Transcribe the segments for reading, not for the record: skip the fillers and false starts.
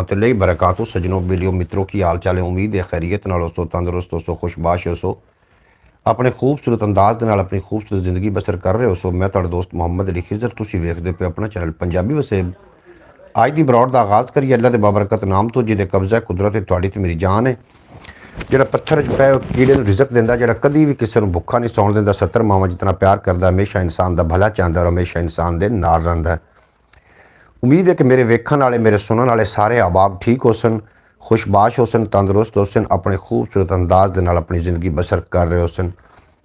वरहमतुल्लाहि बरकातहू। सजनों बेलियो मित्रों की हाल चाल है। उम्मीद है खैरियत नाल होसो, तंदुरुस्त होसो, खुशबाश होसो, अपने खूबसूरत अंदाज दे नाल अपनी खूबसूरत जिंदगी बसर कर रहे हो। मैं तुहाडा दोस्त मुहम्मद अली खिजर, तुसीं वेखदे पे अपना चैनल पंजाबी वसेब। अज की ब्रॉड का आगाज़ करिए अल्लाह के बाबरकत नाम तो, जिहदे कब्जा है कुदरत है, तुहाडी ते मेरी जान है। ਜਿਹੜਾ पत्थर च पै कीड़े ਨੂੰ रिजक ਦਿੰਦਾ, ਜਿਹੜਾ कभी भी किसी ਨੂੰ भुखा नहीं सौण ਦਿੰਦਾ, 70 ਮਾਵਾਂ जितना प्यार करता, हमेशा इंसान का भला चाहता और हमेशा इंसान के नाल रहिंदा है। उम्मीद है कि मेरे वेखण वाले, मेरे सुनने वाले सारे अहबाब ठीक हो सन, खुशबाश हो सन, तंदुरुस्त हो सन, अपने खूबसूरत अंदाज के नाल अपनी ज़िंदगी बसर कर रहे हो सन।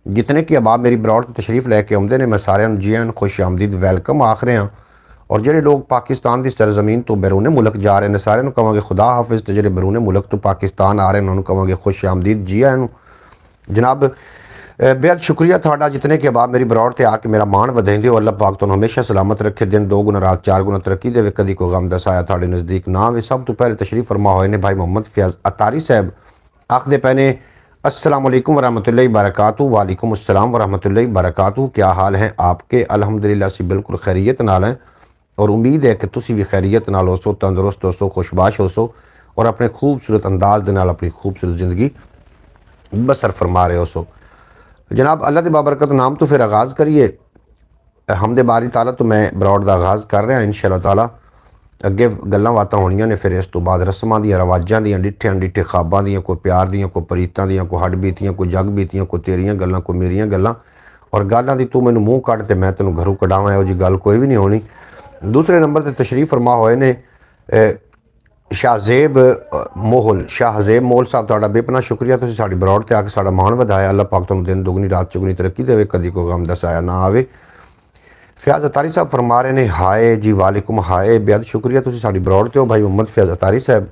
जितने कि अहबाब मेरी ब्रॉड की तशरीफ़ लैके आउंदे ने, मैं सारिਆਂ ਨੂੰ जी आन खुश आमदीद वैलकम आख रहा। और ਜਿਹੜੇ लोग पाकिस्तान की सरजमीन तो बैरूने मुल्क जा रहे हैं, साਰਿਆਂ ਨੂੰ ਕਹਾਂਗੇ खुदा हाफिज़। तो ਜਿਹੜੇ बैरूने मुल्क तो पाकिस्तान आ रहे हैं, उन्होंने कहांगे खुश आमदीद जी आन। जनाब बेहद शुक्रिया थोड़ा, जितने के बाद मेरी ब्रॉड से आके मेरा मान वधाइंदे हो। अल्लाह पाक तुहानूं हमेशा सलामत रखे, दिन 2 गुना रात 4 गुना तरक्की देवे, कदी कोई गम दा साया तुहाडे नज़दीक ना आवे। सब तो पहले तशरीफ़ फरमा होए ने भाई मोहम्मद फयाज़ अतारी साहब, आखदे पे ने अस्सलाम वालेकुम वरहमतुल्लाहि बरकातहू। वालेकुम अस्सलाम वरहमतुल्लाहि बरकातहू। क्या हाल है आपके? अल्हम्दुलिल्लाह से बिल्कुल खैरियत नाल हैं और उम्मीद है कि तुसीं भी खैरियत नाल होसो, तंदुरुस्त होसो, खुशबाश होसो और अपने खूबसूरत अंदाज दे नाल अपनी खूबसूरत ज़िंदगी बसर फरमा रहे हो। जनाब अल्लाह के बाबरकत नाम तो फिर आगाज़ करिए हमदे बारी ताला। तो मैं ब्रॉड का आगाज़ कर रहा इंशाअल्लाह ताला। अगे गल्लां बातां होणियां ने, फिर इस तो बाद रस्मां दियां, रवाजां दियां, डिठियां डिठे ख्वाबां दियां, कोई प्यार दियां, कोई प्रीतां दियां, कोई हड बीतियां, कोई जग बीतियां, कोई तेरियां गल्लां, कोई मेरियां गल्लां। और गल्लां दी तू मैनूं मूँह कढ ते मैं तैनूं घरों कढावां, इहो जी गल कोई भी नहीं होनी। दूसरे नंबर पर तशरीफ़ फरमा होए ने शाहजेब मोहल, शाहजेब मोहल साहब, तुहाडा बेपना शुक्रिया। तुसीं साडी ब्रॉड ते आके साडा मान वधाया। अल्लाह पाक तुहानूं दिन दुगनी रात चौगुनी तरक्की देवे, कदी कोई गम दा साया ना आवे। फयाज़ अतारी साहब फरमा रहे हैं हाय जी, वालेकुम हाय, बेहद शुक्रिया। तुसीं साडी ब्रॉड ते हो भाई मोहम्मद फयाज़ अतारी साहब।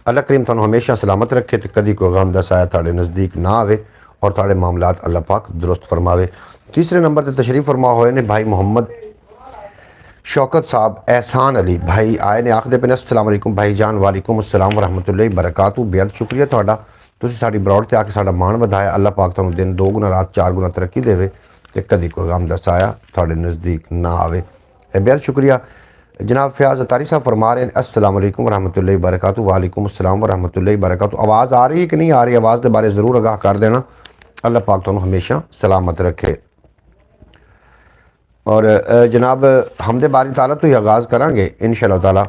अल्लाह करीम तुहानूं हमेशा सलामत रखे ते कदी कोई गम दा साया तुहाडे नज़दीक ना आवे और तुहाडे मामलात अल्लाह पाक दुरुस्त फरमावे। तीसरे नंबर पर तशरीफ़ फरमा होए ने भाई मोहम्मद शौकत साहब, एहसान अली भाई आए ने, आखदे पे अस्सलाम वालेकुम भाई जान। वालेकुम अस्सलाम वरहमतुल्लाहि बरकातहू। बेहद शुक्रिया तुहाडा, तुसीं साडी ब्रॉड ते आके साडा मान वधाया। अल्लाह पाक तुहानूं दिन 2 गुना रात 4 गुना तरक्की देवे ते कदी कोई गम दा साया तुहाडे नज़दीक ना आवे। बेहद शुक्रिया। जनाब फयाज़ अतारी साहब फरमा रहे हैं अस्सलाम वालेकुम वरहमतुल्लाहि बरकातहू। वालेकुम अस्सलाम वरहमतुल्लाहि बरकातहू। आवाज़ आ रही है कि नहीं आ रही? आवाज़ के बारे ज़रूर आगाह कर देना। अल्लाह पाक तुहानूं हमेशा सलामत रखे। और जनाब हमदे बारी ताला तो ही आगाज़ करांगे इंशाअल्लाह ताला।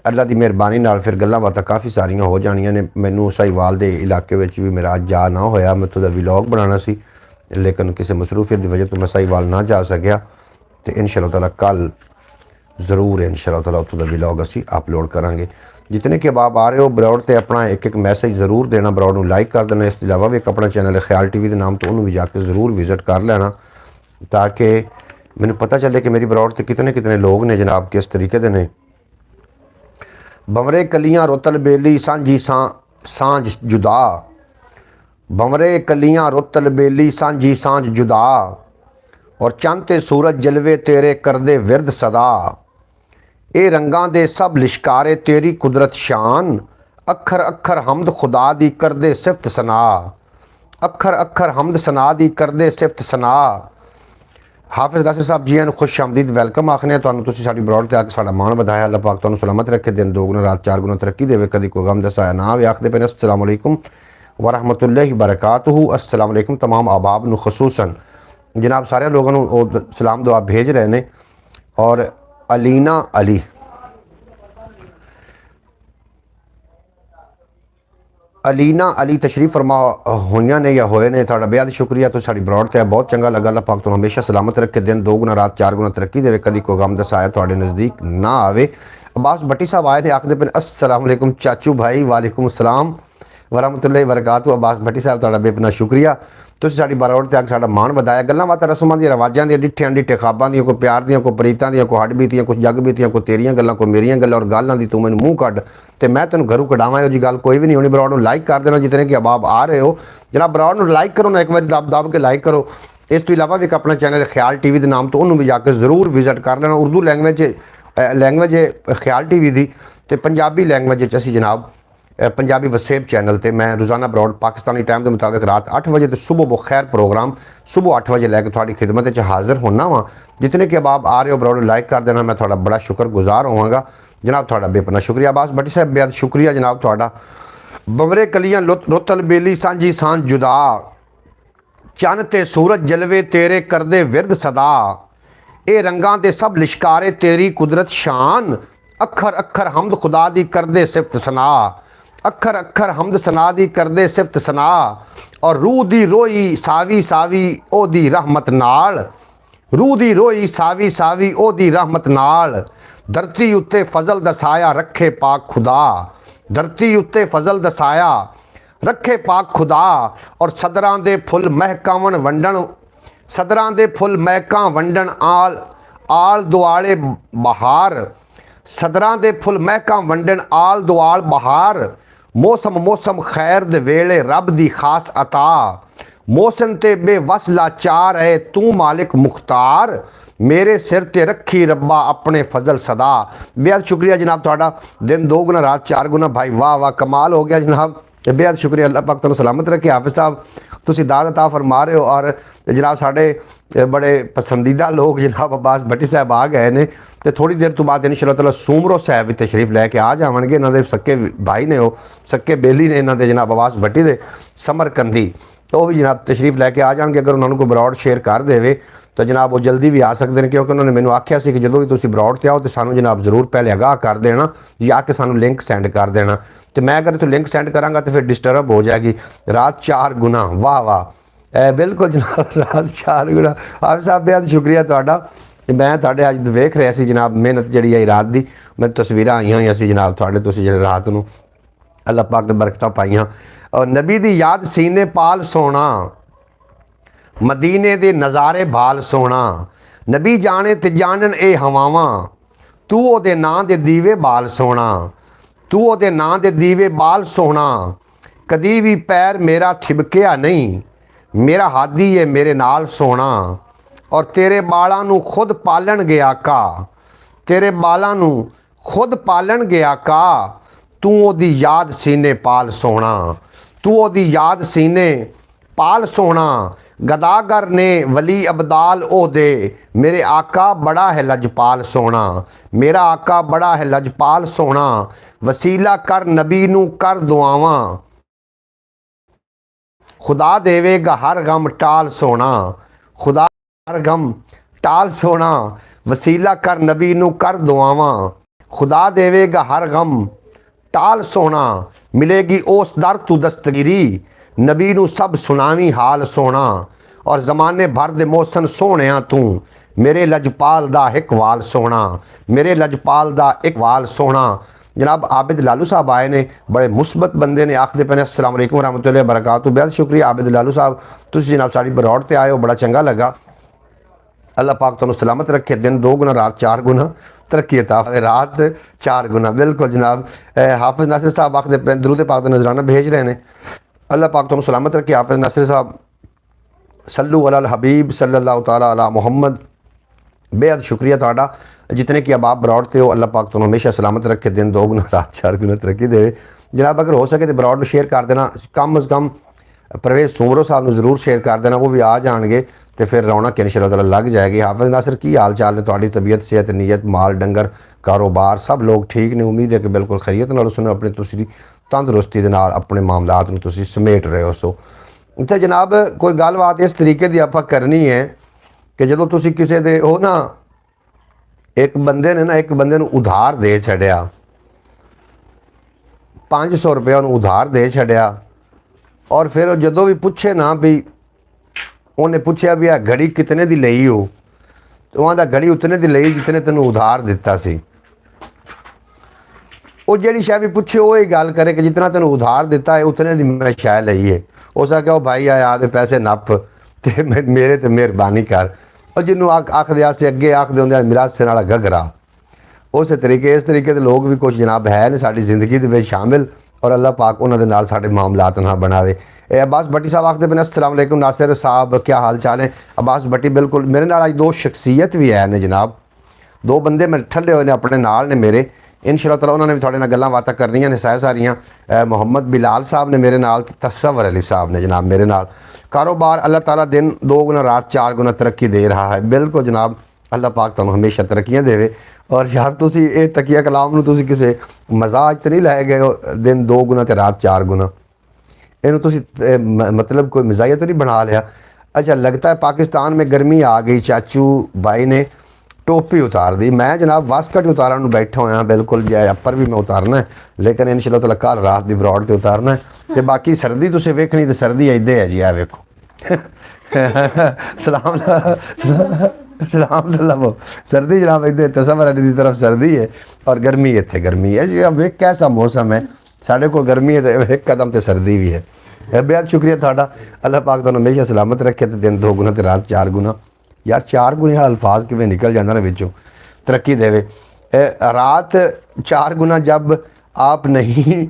अल्लाह की मेहरबानी नाल फिर गल्लां बातां काफ़ी सारियां हो जानियां ने। मैनू साहिवाल दे इलाके विच भी मेरा अज जा ना होया, मैं उत्थों दा व्लॉग बनाना सी, लेकिन किसी मसरूफियत की वजह तो मैं साहिवाल ना जा सकिया। तो इंशाअल्लाह ताला कल ज़रूर इंशाअल्लाह ताला उत्थों दा व्लॉग असी अपलोड करांगे। जितने के बाब आ रहे हो ब्रॉड ते अपना एक एक मैसेज ज़रूर देना, ब्रॉड नूं लाइक कर देना। इस अलावा भी एक अपना चैनल है ख्याल टीवी के नाम तो उन्होंने भी जाके ज़रूर विजिट कर लेना, ताकि मैनू पता चले कि मेरी ब्रॉड ते कितने कितने लोग ने जनाब किस तरीके दे ने। बमरे कलियां रुतल बेली सांझी सांझ जुदा, बमरे कलियां रुतल बेली सांझी सांझ जुदा, और चंद ते सूरज जलवे तेरे करदे विरद सदा। ए रंगां दे सब लिशकारे तेरी कुदरत शान, अखर अखर हमद खुदा दी करदे सिफत सना, अखर अखर हमद सना दी करदे सिफत सना। हाफिज़ नासिर साहब जी आन खुश आमदीद वैलकम आखने तुहानूं। तुसीं साडी ब्रॉड ते आके साडा मान वधाया। अल्लाह पाक तुहानूं सलामत रखे, दिन 2 गुना रात 4 गुना तरक्की देवे, कदी कोई गम दा साया ना आवे। आखदे पे अस्सलाम वालेकुम वरहमतुल्लाहि बरकातहू। अस्सलाम वालेकुम तमाम अहबाब नूं खसूसन। जनाब सारे लोगों नूं सलाम दुआ भेज रहे हैं। और अलीना अली, अलीना अली तशरीफ़ फरमा होइयां ने या होए ने, तुहाडा बेहद शुक्रिया। तो साडी ब्रॉड ते बहुत चंगा लगा। अल्लाह पाक तुहानूं हमेशा सलामत रखे, दिन 2 गुना रात 4 गुना तरक्की देवे, कदी कोई गम दा साया तुहाडे नज़दीक ना आवे। अब्बास भट्टी साहब आए थे, आखदे पे अस्सलाम वालेकुम चाचू भाई। वालेकुम अस्सलाम वरहमतुल्लाहि बरकातहू। अब्बास भट्टी साहब तुहाडा बेपना शुक्रिया। तुसीं साडी ब्रॉड ते आके साडा मान वधाया। गल्लां बातां रस्मां दियां, रवाजां दियां, डिठियां डिठे ख्वाबां दियां, कोई प्यार दियां, कोई प्रीतां दियां, कोई हड बीतियां, कोई जग बीतियां, कोई तेरियां गल्लां, कोई मेरियां गल्लां। और गल्लां दी तू मैनूं मूँह कढ ते मैं तैनूं घरों कढावां, इहो जी गल कोई भी नहीं होनी। ब्रॉड नूं लाइक कर देना, जितने कि अहबाब आ रहे हो जनाब ब्रॉड नूं लाइक करो ना, एक बार दब दब के लाइक करो। इस तो इलावा भी एक अपना चैनल ख्याल टीवी के नाम तो उन्होंने भी जाकर ज़रूर विजिट कर लेना। उर्दू लैंग्वेज ख्याल टीवी की, तो पंजाबी लैंग्वेज असी जनाब पंजाबी वसेब चैनल पर मैं रोज़ाना ब्रॉड पाकिस्तानी टाइम के मुताबिक रात 8 बजे तो सुबह बखैर प्रोग्राम सुबह 8 बजे लैके थोड़ी खिदमत हाजिर होना वा। जितने कि अहबाब आ रहे हो ब्रॉड लाइक कर देना, मैं थोड़ा बड़ा शुक्रगुजार होवांगा। जनाब थोड़ा बेपना शुक्रिया। अब्बास भट्टी साहब बेहद शुक्रिया जनाब थोड़ा। बवरे कलियां रुतल बेली सांझी सांझ जुदा, चन ते सूरज जलवे तेरे करदे विरद सदा, ए रंगां ते सब लिशकारे तेरी कुदरत शान, अखर अखर हमद खुदा दी करदे सिफत सना, अखर अखर हमद सना दी करदे सिफत सना, और रूह दी रोई सावी सावी ओ दी रहमत नाल, रूह दी रोई सावी सावी ओ दी रहमत नाल, धरती उत्ते फजल दसाया रखे पाक खुदा, धरती उत्ते फजल दसाया रखे पाक खुदा, और सदरां दे फुल महकावन वंडन, सदरां दे फुल महकां वंडन आल आल दुआले बहार, सदरां दे फुल महकां वंडन आल दुआल बहार, मौसम मौसम खैर दे वेले रब दी खास अता, मौसम ते बेवस लाचार है तू मालिक मुख्तार, मेरे सिर ते रखी रब्बा अपने फजल सदा। बेहद शुक्रिया जनाब थोड़ा। दिन 2 गुना रात 4 गुना भाई, वाह वाह कमाल हो गया जनाब। बेहद शुक्रिया, अल्लाह पाक तुहानू सलामत रखे। हाफिज़ साहब तुसी दाद अता फरमा रहे हो, और जनाब साढ़े बड़े पसंदीदा लोग जनाब अब्बास भट्टी साहब आ गए ने, तो थोड़ी देर तो बाद इंशाअल्लाह ताला सूमरो साहब भी तशरीफ लैके आ जावणगे। इन्हां दे सक्के भाई ने, वो सक्के बेली ने इन्हां दे जनाब अब्बास भट्टी दे समरकंदी, तो भी जनाब तशरीफ लैके आ जाएंगे। अगर उन्होंने कोई ब्रॉड शेयर कर देवे तो जनाब वो जल्दी भी आ सकते हैं, क्योंकि उन्होंने मैंने आख्या सी कि जो भी तुम ब्रॉड ते आओ तो सानू जनाब जरूर पहले आगाह कर देना, या कि सानू लिंक सेंड कर देना। तो मैं अगर तो लिंक सेंड करांगा तो फिर डिस्टर्ब हो जाएगी। रात 4 गुना, वाह वाह बिल्कुल जनाब, रात 4 गुना। आप साहब बेहद शुक्रिया तुहाडा। मैं तुहाडे अज वेख रहा सी जनाब मेहनत जी आई रात की, मैं तस्वीर आई हुई सी जनाब तुहाडे, तुसीं जिहड़े रात नूं अल्लाह पाक ने बरकतां पाईयां। और नबी दी याद सीने पाल सोना, मदीने दे नज़ारे भाल सोना, नबी जाने ते जानन ए हवावां, तू ओदे नां दे दीवे बाल सोना, तू ओदे नां दे दीवे बाल सोना, कदी भी पैर मेरा थिबकिया नहीं, मेरा हादी है मेरे नाल सोना, और तेरे बालां नूं खुद पालन गया आका, तेरे बालां नूं खुद पालन गया आका, तू ओदी याद सीने पाल सोना, तू ओदी याद सीने पाल सोना, गदागर ने वली अबदाल ओ दे, मेरे आका बड़ा है लजपाल सोना, मेरा आका बड़ा है लजपाल सोना, वसीला कर नबी नू कर दुआवां, खुदा देवेगा हर गम टाल सोना, खुदा हर गम टाल सोना, वसीला कर नबी नू कर दुआवां, खुदा देवेगा हर गम टाल सोना, मिलेगी उस दर तू दस्तगिरी, नबी नू सब सुनावी हाल सोना, और ज़माने भर दे मौसन सोने तू, मेरे लजपाल दा इकवाल सोना, मेरे लजपाल दा इकवाल सोना। जनाब आबिद लालू साहब आए ने, बड़े मुस्बत बंदे ने, आखते पे ने अस्सलाम वालेकुम रहमतुल्लाहि व बरकातहू। बेहद शुक्रिया आबिद लालू साहब, तुसीं जनाब साड़ी बरौड़ ते आए हो, बड़ा चंगा लगा। अल्लाह पाक तुहानू सलामत रखे। दिन 2 गुना रात 4 गुना तरक्की अता फरमाए, रात 4 गुना बिल्कुल जनाब। हाफिज़ नासिर साहब आखते पे दरूद पाक दा नजराना भेज रहे हैं। अल्लाह पाक तुहानू सलामत रखे। हाफिज़ नासिर साहब सल्लु अलल हबीब सल्लल्लाहु तआला अला मुहम्मद। बेहद शुक्रिया तुहाडा जितने कि अब आप ब्रॉड ते हो। अल्लाह पाक तुहानू हमेशा सलामत रखे। दिन 2 गुना रात 4 गुना तरक्की दे। जनाब अगर हो सके तो ब्रॉड में शेयर कर देना, कम अज़ कम परवेज़ सूमरो साहब ने जरूर शेयर कर देना, वो भी आ जाएंगे तो फिर रौनक इंशाअल्लाह ताला लग जाएगी। हाफिज़ नासिर की हाल चाल ने, तुहाडी तबीयत सेहत नीयत माल डंगर कारोबार सब लोग ठीक ने? उम्मीद है कि बिल्कुल खैरियत नाल सुनो, अपनी तुसी तंदुरुस्ती दे नाल अपने मामलात नूं तुसी समेट रहे हो। सो तो जनाब कोई गलबात इस तरीके की आपां करनी है कि जो तुसी किसी दे हो ना, एक बंदे ने ना एक बंदे नूं उधार दे छड़िया, 500 रुपया उन्होंने उधार दे छड़िया, और फिर जो भी पूछे ना भी उन्हें पूछया भी आ घड़ी कितने दी लई हो, तो वहाँ घड़ी उतने दी लई जितने तेन उधार दिता सी। वो जी शायद भी पूछे वो गल करे कि जितना तेन उधार दिता है उतने दी मैं शायद लई है। उस आख्या वो भाई आया आदे पैसे नप ते मेरे ते मेहरबानी कर, और जिन्होंने आखदे आसे अगे आखदे होंगे मिरासे नाल घगरा। उस तरीके इस तरीके के लोग भी कुछ जनाब है ने साडी जिंदगी दे शामिल, और अल्लाह पाक उन्होंने नाल साडे मामलात ना बनावे। अब्बास भट्टी साहब आखते पे अस्सलाम वालेकुम नासिर साहब क्या हाल चाल है? अब्बास भट्टी बिल्कुल मेरे नाल अज 2 शख्सियत भी है ने जनाब, 2 बंदे मैं ठल्ले हुए ने अपने नाल ने मेरे। इंशाअल्लाह ताला उन्होंने भी थोड़े नाल गल्लां बातां करनियां ने सारियां। मोहम्मद बिलाल साहब ने मेरे नाल, तस्वर अली साहब ने जनाब मेरे नाल। कारोबार अल्लाह ताला दिन 2 गुना रात 4 गुना तरक्की दे रहा है। बिल्कुल जनाब अल्लाह पाक तुहानूं हमेशा तरक्कियां देवे। और यार तुसी ये तकिया कलाम नूं तुसी किसी मजाज ते नहीं लै गए हो, दिन 2 गुना ते रात 4 गुना, इन्हूं तुसी मतलब कोई मजाया तो नहीं बना लिया। अच्छा, लगता है पाकिस्तान में गर्मी आ गई, चाचू भाई ने टोपी उतार दी। मैं जनाब वास्कट उतारन नूं बैठा होया, बिल्कुल जो अपर भी मैं उतारना है, लेकिन इंशाअल्लाह ताला कल रात की बरौड़ ते उतारना है। तो बाकी सर्दी तुसीं वेखनी तो सर्दी इदे है जी, आ वेखो सलाम सलाम लवो, सर्दी जनाब इधर तसवर अली की तरफ सर्दी है और गर्मी इत्थे गर्मी है जी। अब एक कैसा मौसम है, साढ़े को गर्मी है तो एक कदम तो सर्दी भी है। बेहद शुक्रिया थाड़ा, अल्लाह पाक तुहानूं हमेशा सलामत रखे। तो दिन 2 गुना तो रात 4 गुना। यार 4 गुने अल्फाज किवें निकल जाता ना विचों, तरक्की देवे। रात 4 गुना जब आप नहीं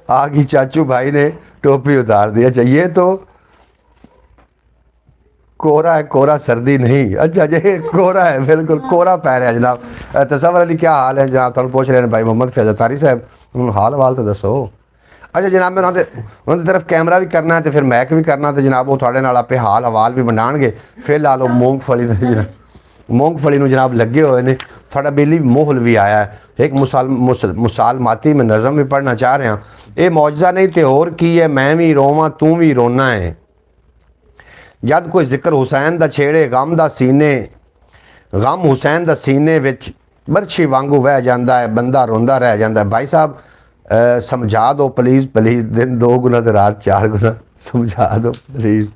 आ गई, चाचू भाई ने टोपी उतार दी। अच्छा, ये तो कोहरा है, कोहरा सर्दी नहीं। अच्छा जी, कोहरा है, बिल्कुल कोहरा पै रहा है जनाब। तसवर अली क्या हाल है जनाब, तुहानूं पूछ रहे हैं भाई मोहम्मद फैज़ल तारी साहब, हाल वाल तो दसो। अच्छा जनाब, मैं उन्होंने तरफ कैमरा भी करना है तो फिर मैक भी करना, तो जनाब वो थोड़े नाल आपे हाल हवाल भी बनाएंगे। फिर ला लो मूंगफली जनाब, मूंगफली नूं जनाब लगे हुए ने। थोड़ा बिजली मोहल भी आया है, एक मुसालमाती में नज़म भी पढ़ना चाह रहा। ये मौजज़ा नहीं तो होर की है, मैं भी रोवां तू भी रोना है। जद कोई जिक्र हुसैन दा छेड़े गम दा सीने, गम हुसैन दा सीने विच बरछी वांगू वह जाता है, बंदा रोंदा रह जाता है। भाई साहब समझा दो प्लीज़ प्लीज़, दिन 2 गुना तो रात 4 गुना, समझा दो प्लीज़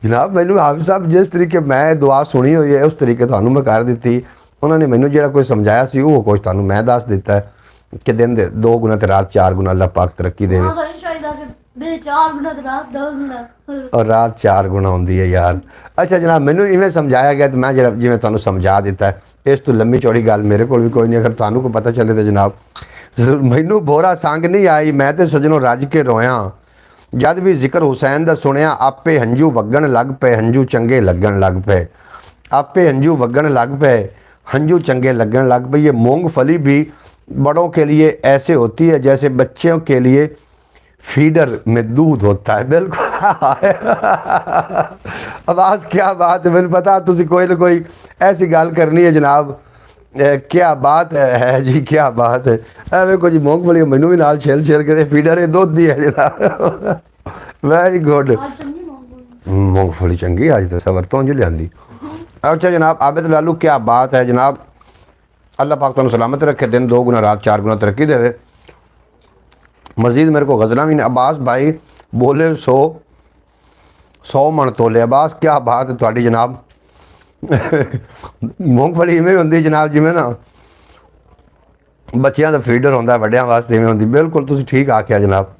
जनाब। मैनू हाफिज़ साहब जिस तरीके मैं दुआ सुनी हुई है उस तरीके तुहानूं मैं कर दी। उन्होंने मैनू जो कोई समझाया सी वो कुछ तुहानूं मैं दस दिता है कि दिन 2 गुना तो रात 4 गुना। अल्लाह पाक तरक्की देवे और रात 4 गुना होंदी है यार। अच्छा जनाब, मैनू इवें समझाया गया तो मैं जरा जिवें तुहानूं समझा दिता है। इस तो लंबी चौड़ी गल मेरे को भी कोई नहीं, अगर तुहानूं को पता चले तो जनाब जरूर। मैनू बोरा संग नहीं आई, मैं तो सजनों रज के रोया। जद भी जिक्र हुसैन दा सुनिया आपे हंझू वगण लग पे, हंझू चंगे लगन लग पे। आपे हंझू वगण लग पे, हंझू चंगे लगन लग पे। ये मूंगफली भी बड़ों के लिए ऐसे होती है जैसे बच्चों के लिए फीडर में दूध होता है। बिल्कुल आवाज़ क्या बात है, मैंने पता तुझे कोई ना कोई ऐसी गल करनी है जनाब। क्या बात है जी, क्या बात है। एवं कुछ मूंगफली मैनू भी नाल छेल छेल के फीडर है दुध दी है जनाब। वेरी गुड, मूंगफली चंगी अज तो सबर तो जो लियांदी। अच्छा जनाब, आबिद लालू क्या बात है जनाब, अल्लाह पाक तुहानूं सलामत रखे, दिन 2 गुना रात 4 गुना तरक्की देवे। मजीद मेरे को गज़ला भी ने। अब्बास भाई बोले 100 मन तोले। अब्बास क्या बात है तुहाडी जनाब। मूंगफली इवें होंदी जनाब जिवें ना बच्चों का फीडर होंदा, वड्डियां वास्ते इवें होंदी। बिल्कुल तुसीं ठीक आख्या जनाब,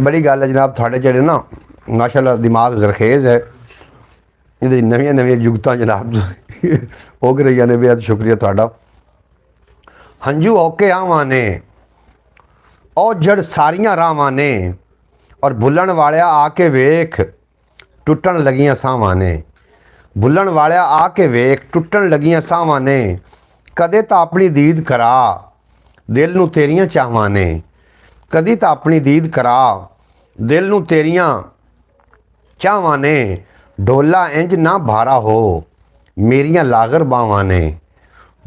बड़ी गल है जनाब। थोड़े जेड़े ना माशाअल्लाह दिमाग जरखेज़ है, ये नवीं नवीं जुगतां जनाब उग रही ने। बेहद शुक्रिया तुहाडा। हंझू होके आवां ने और जड़ सारियां रावां ने, और भुल्लण वालिया आके वेख टुटन लगियां सावां ने। भुल्लण वालिया आके वेख टुटन लगियां सावां ने। कदे तां अपनी दीद करा दिल नूं तेरियां चाहवां ने। कदी तां अपनी दीद करा दिल नूं तेरियां चाहवां ने। ढोला इंज ना भारा हो मेरियां लागर बावां ने।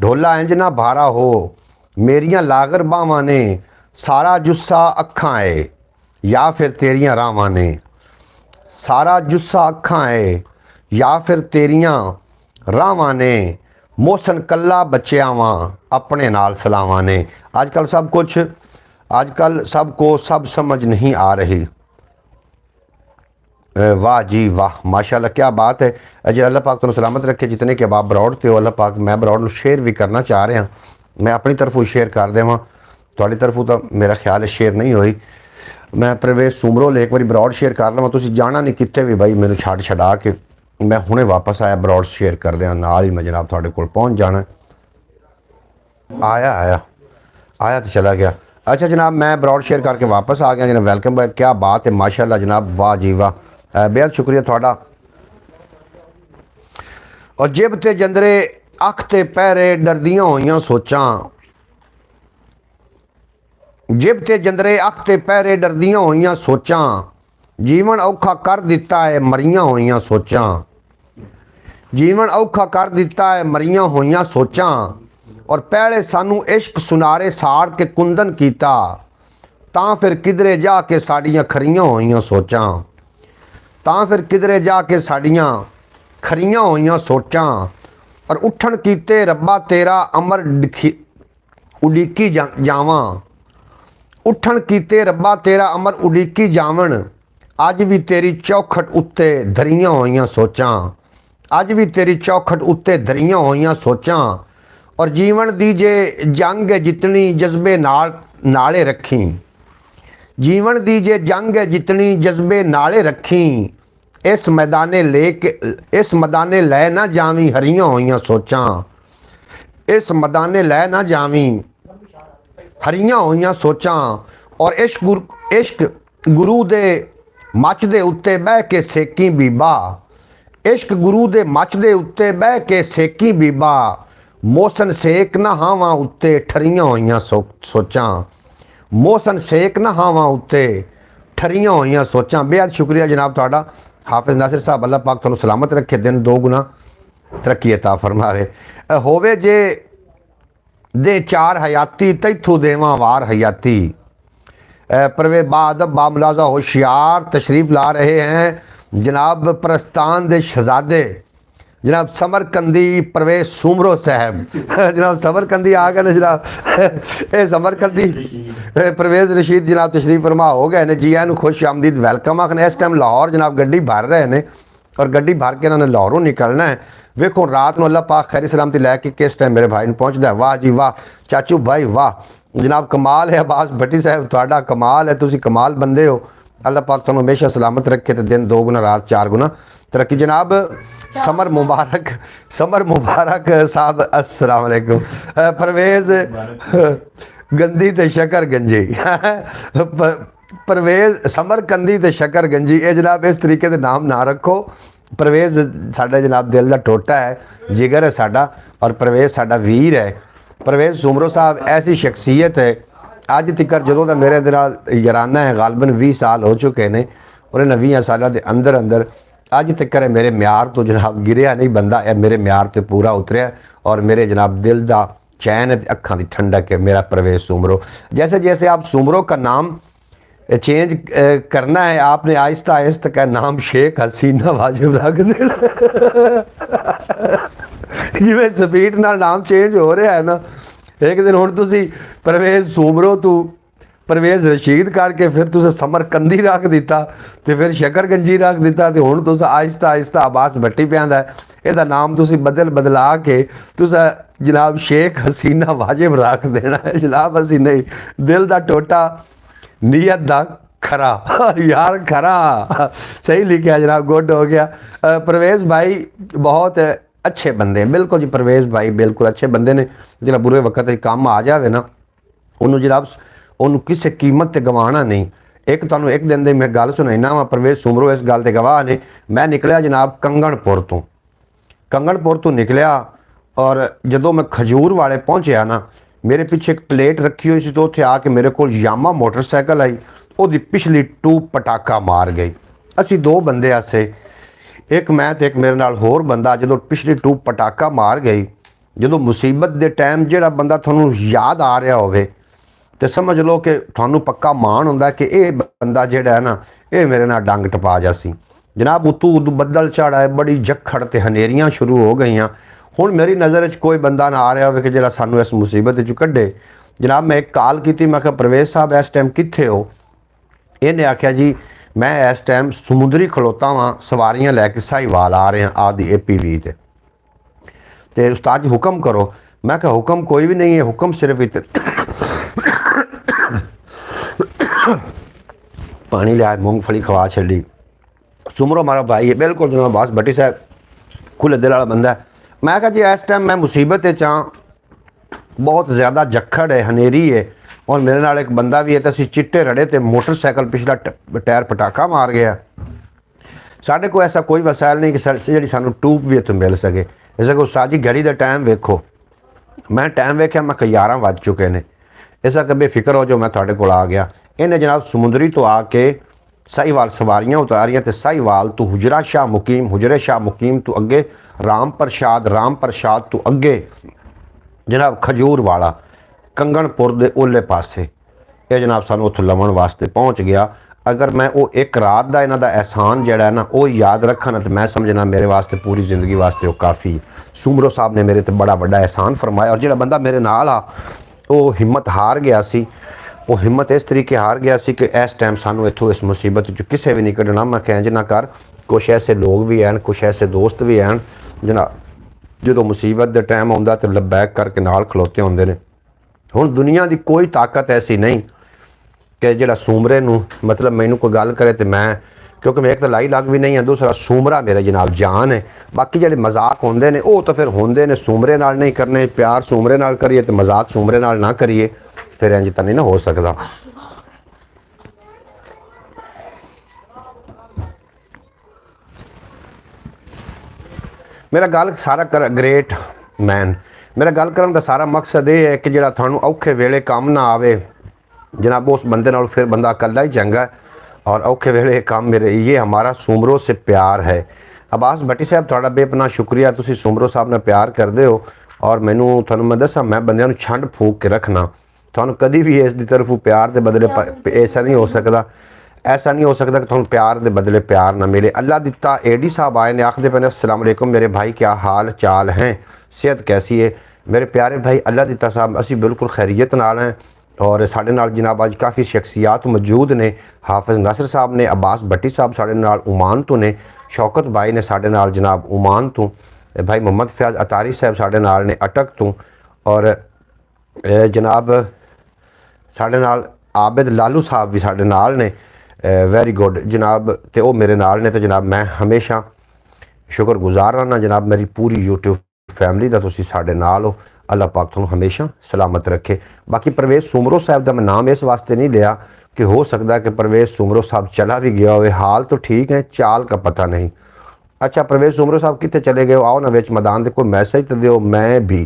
ढोला इंज ना भारा हो मेरियां लागर बावां ने। सारा जुस्सा अखां है या फिर तेरियां रावां ने। सारा जुस्सा अखां है या फिर तेरियां रावां ने। मोहसन कल्ला बच्चियां वां अपने नाल सलावां ने। आजकल सब कुछ, आजकल सबको सब समझ नहीं आ रही। वाह जी वाह, माशाल्लाह क्या बात है। अजय अल्लाह पाक तुहानूं सलामत रखे। जितने के बाप बरौड़ ते हो, अल्लाह पाक, मैं बरौड़ शेयर भी करना चाह रहा, मैं अपनी तरफों शेयर कर देवां। तुहाडी तरफों तो मेरा ख्याल है शेयर नहीं हुई। मैं प्रवेश सुमरोल एक बार बरौड़ शेयर कर लवां, तुसीं जाना नहीं कित्थे भी भाई, मैनूं छड़ा के मैं हुणे वापस आया बरौड़ शेयर कर दें, नाल ही मैं जनाब तुहाडे कोल पहुँच जाना। आया आया आया तो चला गया। अच्छा जनाब, मैं बरौड़ शेयर करके वापस आ गया जनाब। वेलकम बैक, क्या बात है माशाल्लाह जनाब, वाह जी वाह, बेहद शुक्रिया तुहाडा। और जिब ते जंदरे अख ते पैरे डरदियां होइयां सोचां। जिब ते जंदरे अख ते पैरे डरदियां होइयां सोचां। जीवन औखा कर दिता है मरियां होइयां सोचां। ਜੀਵਨ ਔਖਾ ਕਰ ਦਿੱਤਾ ਹੈ ਮਰੀਆਂ ਹੋਈਆਂ ਸੋਚਾਂ, ਔਰ ਪਹਿਲੇ ਸਾਨੂੰ ਇਸ਼ਕ ਸੁਨਾਰੇ ਸਾੜ ਕੇ ਕੁੰਦਨ ਕੀਤਾ, ਤਾਂ ਫਿਰ ਕਿਧਰੇ ਜਾ ਕੇ ਸਾਡੀਆਂ ਖਰੀਆਂ ਹੋਈਆਂ ਸੋਚਾਂ, ਤਾਂ ਫਿਰ ਕਿਧਰੇ ਜਾ ਕੇ ਸਾਡੀਆਂ ਖਰੀਆਂ ਹੋਈਆਂ ਸੋਚਾਂ, ਔਰ ਉੱਠਣ ਕੀਤੇ ਰੱਬਾ ਤੇਰਾ ਅਮਰ ਉਡੀਕੀ ਜਾਵਾਂ, ਉੱਠਣ ਕੀਤੇ ਰੱਬਾ ਤੇਰਾ ਅਮਰ ਉਡੀਕੀ ਜਾਵਣ, ਅੱਜ ਵੀ ਤੇਰੀ ਚੌਖਟ ਉੱਤੇ ਧਰੀਆਂ ਹੋਈਆਂ ਸੋਚਾਂ, ਅੱਜ ਵੀ ਤੇਰੀ ਚੌਖਟ ਉੱਤੇ ਧਰੀਆਂ ਹੋਈਆਂ ਸੋਚਾਂ, ਔਰ ਜੀਵਨ ਦੀ ਜੇ ਜੰਗ ਹੈ ਜਿਤਨੀ ਜਜ਼ਬੇ ਨਾਲੇ ਰੱਖੀ, ਜੀਵਨ ਦੀ ਜੇ ਜੰਗ ਹੈ ਜਿਤਨੀ ਜਜ਼ਬੇ ਨਾਲੇ ਰੱਖੀ, ਇਸ ਮੈਦਾਨੇ ਲੈ ਨਾ ਜਾਵੀਂ ਹਰੀਆਂ ਹੋਈਆਂ ਸੋਚਾਂ, ਇਸ ਮੈਦਾਨੇ ਲੈ ਨਾ ਜਾਵੀਂ ਹਰੀਆਂ ਹੋਈਆਂ ਸੋਚਾਂ, ਔਰ ਇਸ਼ਕ ਗੁਰੂ ਦੇ ਮੱਚ ਦੇ ਉੱਤੇ ਬਹਿ ਕੇ ਸੇਕੀ ਬੀਬਾ, ਇਸ਼ਕ ਗੁਰੂ ਦੇ ਮੱਚ ਦੇ ਉੱਤੇ ਬਹਿ ਕੇ ਸੇਕੀ ਬੀਬਾ, ਮੋਸਨ ਸੇਕ ਨਾ ਹਾਵਾਂ ਉੱਤੇ ਠਰੀਆਂ ਹੋਈਆਂ ਸੋਚਾਂ, ਮੋਸਨ ਸੇਕ ਨਾ ਹਾਵਾਂ ਉੱਤੇ ਠਰੀਆਂ ਹੋਈਆਂ ਸੋਚਾਂ। ਬੇਹੱਦ ਸ਼ੁਕਰੀਆ ਜਨਾਬ ਤੁਹਾਡਾ। ਹਾਫਿਜ਼ ਨਾਸਿਰ ਸਾਹਿਬ, ਅੱਲਾਹ ਪਾਕ ਤੁਹਾਨੂੰ ਸਲਾਮਤ ਰੱਖੇ, ਦਿਨ ਦੋ ਗੁਣਾ ਤਰੱਕੀ ਅਤਾ ਫਰਮਾਵੇ। ਹੋਵੇ ਜੇ ਦੇ ਚਾਰ ਹਯਾਤੀ ਤੈਥੋਂ ਦੇਵਾਂ ਵਾਰ ਹਯਾਤੀ। परवे बादब बामुलाजा होशियार तशरीफ़ ला रहे हैं जनाब परस्तान दे शहजादे जनाब समरकंदी परवेज सुमरो साहब जनाब समरकंदी आ गए ने जनाब ये समरकंदी परवेज रशीद जनाब तशरीफ फरमा हो गए ने जी आनू खुश आमदीद वैलकम आखने। इस टाइम लाहौर जनाब गड्डी भर रहे हैं और गड्डी भर के इन्होंने लाहौरों निकलना है। वेखो रात को अल्लाह पाक खैरी सलामती लैके किस टाइम मेरे भाई पहुँचता है। वाह जी वाह चाचू भाई वाह जनाब कमाल है। अब्बास भट्टी साहब थोड़ा कमाल है, तुसी कमाल बंदे हो। अल्लाह पाक तुहानू हमेशा सलामत रखे तो दिन दो गुना रात चार गुना तरक्की। जनाब समर मुबारक साहब अस्सलाम वालेकुम। परवेज गंदी ते शकर गंजी परवेज समर कंदी ते शकर गंजी ये जनाब इस तरीके के नाम ना रखो। परवेज साडा जनाब दिल का टोटा है, जिगर है साडा और परवेज साडा वीर है। परवेज सुमरो साहब ऐसी शख्सियत है अज तक जो मेरे याराना है गालबन 20 साल हो चुके हैं और इन्हें 20 सालों के अंदर अंदर अज तक मेरे म्यार तो जनाब गिरया नहीं बंदा है, मेरे म्यार तो पूरा उतरिया और मेरे जनाब दिल का चैन है, अखां की ठंडक है मेरा परवेज सुमरो। जैसे जैसे आप सुमरो का नाम चेंज करना है आपने आहिस्ता आहिस्ता का नाम शेख हसीना वाजिब रख देना जिमें स्पीड नाल नाम चेंज हो रहा है ना। एक दिन हुण तुसी परवेज सुमरो तू परवेज रशीद करके फिर तुसें समरकंदी रख दिता तो फिर शकरगंजी रख दिता तो हुण तुस आहिस्ता आहिस्ता अब्बास भट्टी पैंदा है इहदा नाम तुसी बदला के तुसा जनाब शेख हसीना वाजिब रख देना है। जनाब असीं नहीं, दिल का टोटा नीयत दा खरा यार खरा सही लिखा जनाब, गुड हो गया। परवेज भाई बहुत अच्छे बंदे हैं, बिल्कुल जी परवेज भाई बिल्कुल अच्छे बंदे ने। जो बुरे वक्त काम आ जाए ना उन्होंने जनाब उन्होंने किसी कीमत से गवाना नहीं। एक तुहानू एक दिन दी मैं गल सुनाइना वा, परवेज सुमरो इस गल के गवाह ने। मैं निकलिया जनाब कंगणपुर तो निकलिया और जदों मैं खजूर वाले पहुँचया ना मेरे पीछे एक प्लेट रखी हुई सी तो उत्थे आके मेरे को यामा मोटरसाइकिल आई, वो पिछली टूब पटाका मार गई। असी दो बंदे आसे, एक मैं तो एक मेरे नाल होर बंदा। जो पिछली टूब पटाका मार गई, जो मुसीबत के टाइम जोड़ा बंदा थोनू याद आ रहा होवे तो समझ लो कि थोनू पक्का मान होंदा कि ये बंदा जोड़ा है ना ये मेरे नाल डंग टपा जासी। जनाब उतू उदू बदल चढ़ा है, बड़ी जखड़ ते हनेरियां शुरू हो गई। हुण मेरी नज़र कोई बंदा ना आ रहा हो कि जो सानू इस मुसीबत चों कढे। जनाब मैं एक कॉल की, मैं कहा परवेज साहब इस टाइम कित्थे हो? इन्हें आख्या जी मैं इस टाइम समुद्री खलोता वहाँ सवारियां लैके साहिवाल आ रहे हैं आदि APV ते उस्ताद जी हुक्म करो। मैं कहा हुक्म कोई भी नहीं है, हुक्म सिर्फ पानी लिया मूंगफली खवा छड़ी। सुमरो हमारा भाई है बिल्कुल जनाब अब्बास भट्टी साहब खुले दिल वाला बंदा है। मैं कहा जी इस टाइम मैं मुसीबत चाँ, बहुत ज़्यादा जखड़ है हनेरी है और मेरे नाल एक बंदा भी है तो असी चिट्टे रड़े तो मोटरसाइकिल पिछला टायर पटाखा मार गया। साढ़े को ऐसा कोई वसायल नहीं कि जी सानू टूब भी इतों मिल सके। इस उस्ताद जी घड़ी का टाइम वेखो, मैं टाइम वेख्या मैं 11 बज चुके हैं। इस बेफिक्र हो जो मैं थोड़े को आ गया। इन्हें जनाब समुद्री तो आके ਸਾਹੀਵਾਲ ਸਵਾਰੀਆਂ ਉਤਾਰੀਆਂ ਤੇ ਸਾਹੀਵਾਲ ਤੋਂ ਹੁਜਰਾ ਸ਼ਾਹ ਮੁਕੀਮ, ਹੁਜਰੇ ਸ਼ਾਹ ਮੁਕੀਮ ਤੋਂ ਅੱਗੇ ਰਾਮ ਪ੍ਰਸ਼ਾਦ ਤੋਂ ਅੱਗੇ ਜਨਾਬ ਖਜੂਰ ਵਾਲਾ ਕੰਗਣਪੁਰ ਦੇ ਉਹਲੇ ਪਾਸੇ ਇਹ ਜਨਾਬ ਸਾਨੂੰ ਉੱਥੇ ਲਵਣ ਵਾਸਤੇ ਪਹੁੰਚ ਗਿਆ। ਅਗਰ ਮੈਂ ਉਹ ਇੱਕ ਰਾਤ ਦਾ ਇਹਨਾਂ ਦਾ ਅਹਿਸਾਨ ਜਿਹੜਾ ਹੈ ਨਾ ਉਹ ਯਾਦ ਰੱਖਣਾ ਤਾਂ ਮੈਂ ਸਮਝਣਾ ਮੇਰੇ ਵਾਸਤੇ ਪੂਰੀ ਜ਼ਿੰਦਗੀ ਵਾਸਤੇ ਉਹ ਕਾਫੀ। ਸੂਮਰੋ ਸਾਹਿਬ ਨੇ ਮੇਰੇ ਤੇ ਬੜਾ ਵੱਡਾ ਅਹਿਸਾਨ ਫਰਮਾਇਆ। ਔਰ ਜਿਹੜਾ ਬੰਦਾ ਮੇਰੇ ਨਾਲ ਆ ਉਹ ਹਿੰਮਤ ਹਾਰ ਗਿਆ ਸੀ, ਉਹ ਹਿੰਮਤ ਇਸ ਤਰੀਕੇ ਹਾਰ ਗਿਆ ਸੀ ਕਿ ਇਸ ਟਾਈਮ ਸਾਨੂੰ ਇੱਥੋਂ ਇਸ ਮੁਸੀਬਤ 'ਚ ਕਿਸੇ ਵੀ ਨਹੀਂ ਕੱਢਣਾ। ਮੈਂ ਕਹਿੰਜ ਨਾ ਕਰ, ਕੁਛ ਐਸੇ ਲੋਕ ਵੀ ਹਨ, ਕੁਛ ਐਸੇ ਦੋਸਤ ਵੀ ਹਨ ਜਨਾਬ ਜਦੋਂ ਮੁਸੀਬਤ ਦਾ ਟਾਈਮ ਆਉਂਦਾ ਤੇ ਲਬੈਕ ਕਰਕੇ ਨਾਲ ਖਲੋਤੇ ਹੁੰਦੇ ਨੇ। ਹੁਣ ਦੁਨੀਆ ਦੀ ਕੋਈ ਤਾਕਤ ਐਸੀ ਨਹੀਂ ਕਿ ਜਿਹੜਾ ਸੂਮਰੇ ਨੂੰ ਮਤਲਬ ਮੈਨੂੰ ਕੋਈ ਗੱਲ ਕਰੇ ਤੇ ਮੈਂ, ਕਿਉਂਕਿ ਮੈਂ ਇੱਕ ਤਾਂ ਲਾਈ ਲੱਗ ਵੀ ਨਹੀਂ ਹਾਂ, ਦੂਸਰਾ ਸੂਮਰਾ ਮੇਰਾ ਜਨਾਬ ਜਾਨ ਹੈ। ਬਾਕੀ ਜਿਹੜੇ ਮਜ਼ਾਕ ਹੁੰਦੇ ਨੇ ਉਹ ਤਾਂ ਫਿਰ ਹੁੰਦੇ ਨੇ, ਸੂਮਰੇ ਨਾਲ ਨਹੀਂ ਕਰਨੇ। ਪਿਆਰ ਸੂਮਰੇ ਨਾਲ ਕਰੀਏ ਤੇ ਮਜ਼ਾਕ ਸੂਮਰੇ ਨਾਲ ਨਾ ਕਰੀਏ, ਫਿਰ ਇੰਜ ਤਾਂ ਨਹੀਂ ਨਾ ਹੋ ਸਕਦਾ। ਮੇਰਾ ਗੱਲ ਸਾਰਾ ਗ੍ਰੇਟ ਮੈਨ, ਮੇਰਾ ਗੱਲ ਕਰਨ ਦਾ ਸਾਰਾ ਮਕਸਦ ਇਹ ਹੈ ਕਿ ਜਿਹੜਾ ਤੁਹਾਨੂੰ ਔਖੇ ਵੇਲੇ ਕੰਮ ਨਾ ਆਵੇ जनाब उस बंदे नाल फिर बंदा अकेला ही चंगा है। और औखे वेले काम मेरे ये हमारा सूमरों से प्यार है। अब्बास भट्टी साहब थोड़ा बेपना शुक्रिया, तुसी सूमरो साहब ने प्यार करते हो। और मैनू थानू मैं दसा मैं बंदियां नू छंड फूक के रखना, थानू कभी भी इस दी तरफों प्यार के बदले ऐसा नहीं हो सकता, ऐसा नहीं हो सकता कि थानू प्यार के बदले प्यार ना मिले। अल्लाह दिता एडी साहब आए ने आखदे पे अस्सलाम वालेकुम मेरे भाई, क्या हाल चाल हैं, सेहत कैसी है मेरे प्यारे भाई। अल्लाह दिता साहब असी बिल्कुल खैरियत नाल हैं। और साढ़े नाल जनाब अज काफ़ी शख्सियात मौजूद ने। हाफिज़ नासिर साहब ने, अब्बास भट्टी साहब साढ़े नाल ओमान तो ने, शौकत भाई ने साढ़े नाल जनाब ओमान तो, भाई मोहम्मद फयाज अतारी साहब साढ़े नाल ने अटक तो, और जनाब साढ़े नाल आबिद लालू साहब भी साढ़े नाल ने। वेरी गुड जनाब, तो वो मेरे नाल ने। तो जनाब मैं हमेशा शुक्रगुजार रहा जनाब मेरी पूरी यूट्यूब फैमिली का, तुसीं साढ़े नाल हो। अल्लाह पाक तुहानू हमेशा सलामत रखे। बाकी परवेज़ सूमरो साहब का मैं नाम इस वास्ते नहीं लिया कि हो सकता है कि परवेज़ सूमरो साहब चला भी गया हो, हाल तो ठीक है, चाल का पता नहीं। अच्छा परवेज़ सूमरो साहब कितने चले गए हो, आओ ना विच मैदान दे कोई मैसेज तो दिओ। मैं भी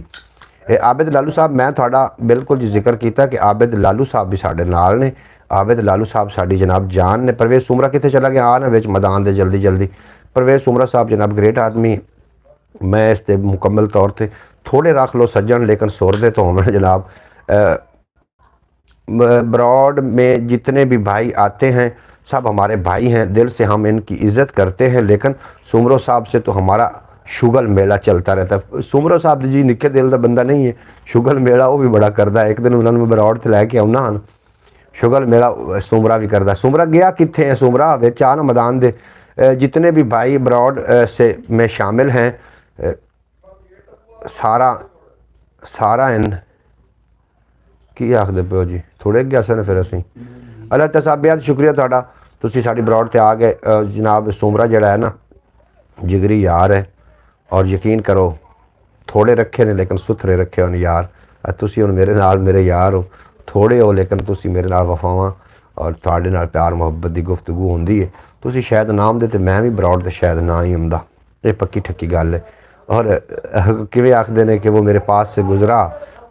आबिद लालू साहब मैं थोड़ा बिल्कुल जी जिक्र किया कि आबिद लालू साहब भी साढ़े नाल ने। आबिद लालू साहब साड़ी जनाब जान ने। परवेज़ सूमरा कितने चला गया, आ ना विच मैदान दे जल्दी जल्दी। परवेज़ सूमरा साहब जनाब ग्रेट आदमी, मैं इस मुकम्मल तौर पर थोड़े रख लो सज्जन लेकिन सुरदे तो हों जनाब। ब्रॉड में जितने भी भाई आते हैं सब हमारे भाई हैं, दिल से हम इनकी इज़्ज़त करते हैं। लेकिन सूमरो साहब से तो हमारा शुगल मेला चलता रहता है। सूमरो साहब जी निक्के दिल का बंदा नहीं है, शुगल मेला वो भी बड़ा करता है। एक दिन उन्होंने ब्रॉड से लैके आना हन, शुगल मेला सूमरा भी करता। सूमरा गया कितने है, सूमरा विच आ ना मैदान दे। जितने भी भाई ब्रॉड से में शामिल हैं सारा इन की आखदे पे हो जी, थोड़े अगे अस फिर असी। अल्लाह ताला साहब बेहद शुक्रिया तुहाडा, तुसीं साडी ब्रॉड ते आ गए। जनाब सूमरा जिहड़ा है ना जिगरी यार है, और यकीन करो थोड़े रखे ने लेकिन सुथरे रखे होन यार। तुसीं हुण मेरे नाल मेरे यार हो, थोड़े हो लेकिन तुसीं मेरे नाल वफावां और तुहाडे नाल प्यार मुहब्बत की गुफ्तगू होंदी है। तुसीं शायद नाम दे ते मैं भी ब्रॉड ते शायद ना ही आउंदा, ये पक्की ठक्की गल है। और किवें आखदे ने कि वो मेरे पास से गुजरा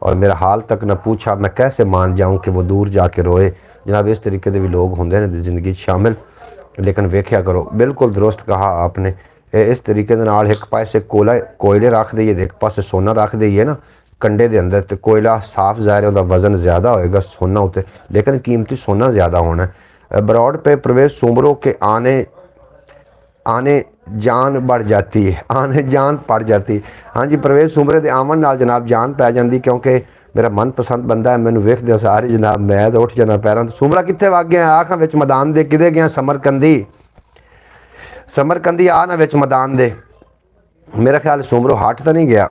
और मेरा हाल तक न पूछा, मैं कैसे मान जाऊं कि वो दूर जाके रोए। जनाब इस तरीके के भी लोग होंगे ने जिंदगी शामिल, लेकिन वेख्या करो बिल्कुल दुरुस्त कहा आपने। इस तरीके दे नाल एक पासे कोयले रख दईए, एक पासे सोना रख दईए ना कंडे दे अंदर, तो कोयला साफ ज़ाहिर है उसका वजन ज़्यादा होएगा सोना उत्ते, लेकिन कीमती सोना ज़्यादा होना है। ब्रॉड पे परवेज़ सूमरों के आने जान बढ़ जाती है, आने जान पड़ जाती है। हाँ जी परवेज़ सूमरे के आवन नाल जनाब जान पै जाती, क्योंकि मेरा मनपसंद बंदा है। मैनू वेखदे सारे जनाब मैं तो उठ जाना पैरों तो। सूमरा कितने वग गया, आखा विच मैदान दे किदे गया, समरकंदी आ ना विच मैदान दे। मेरा ख्याल सूमरो हट तो नहीं गया।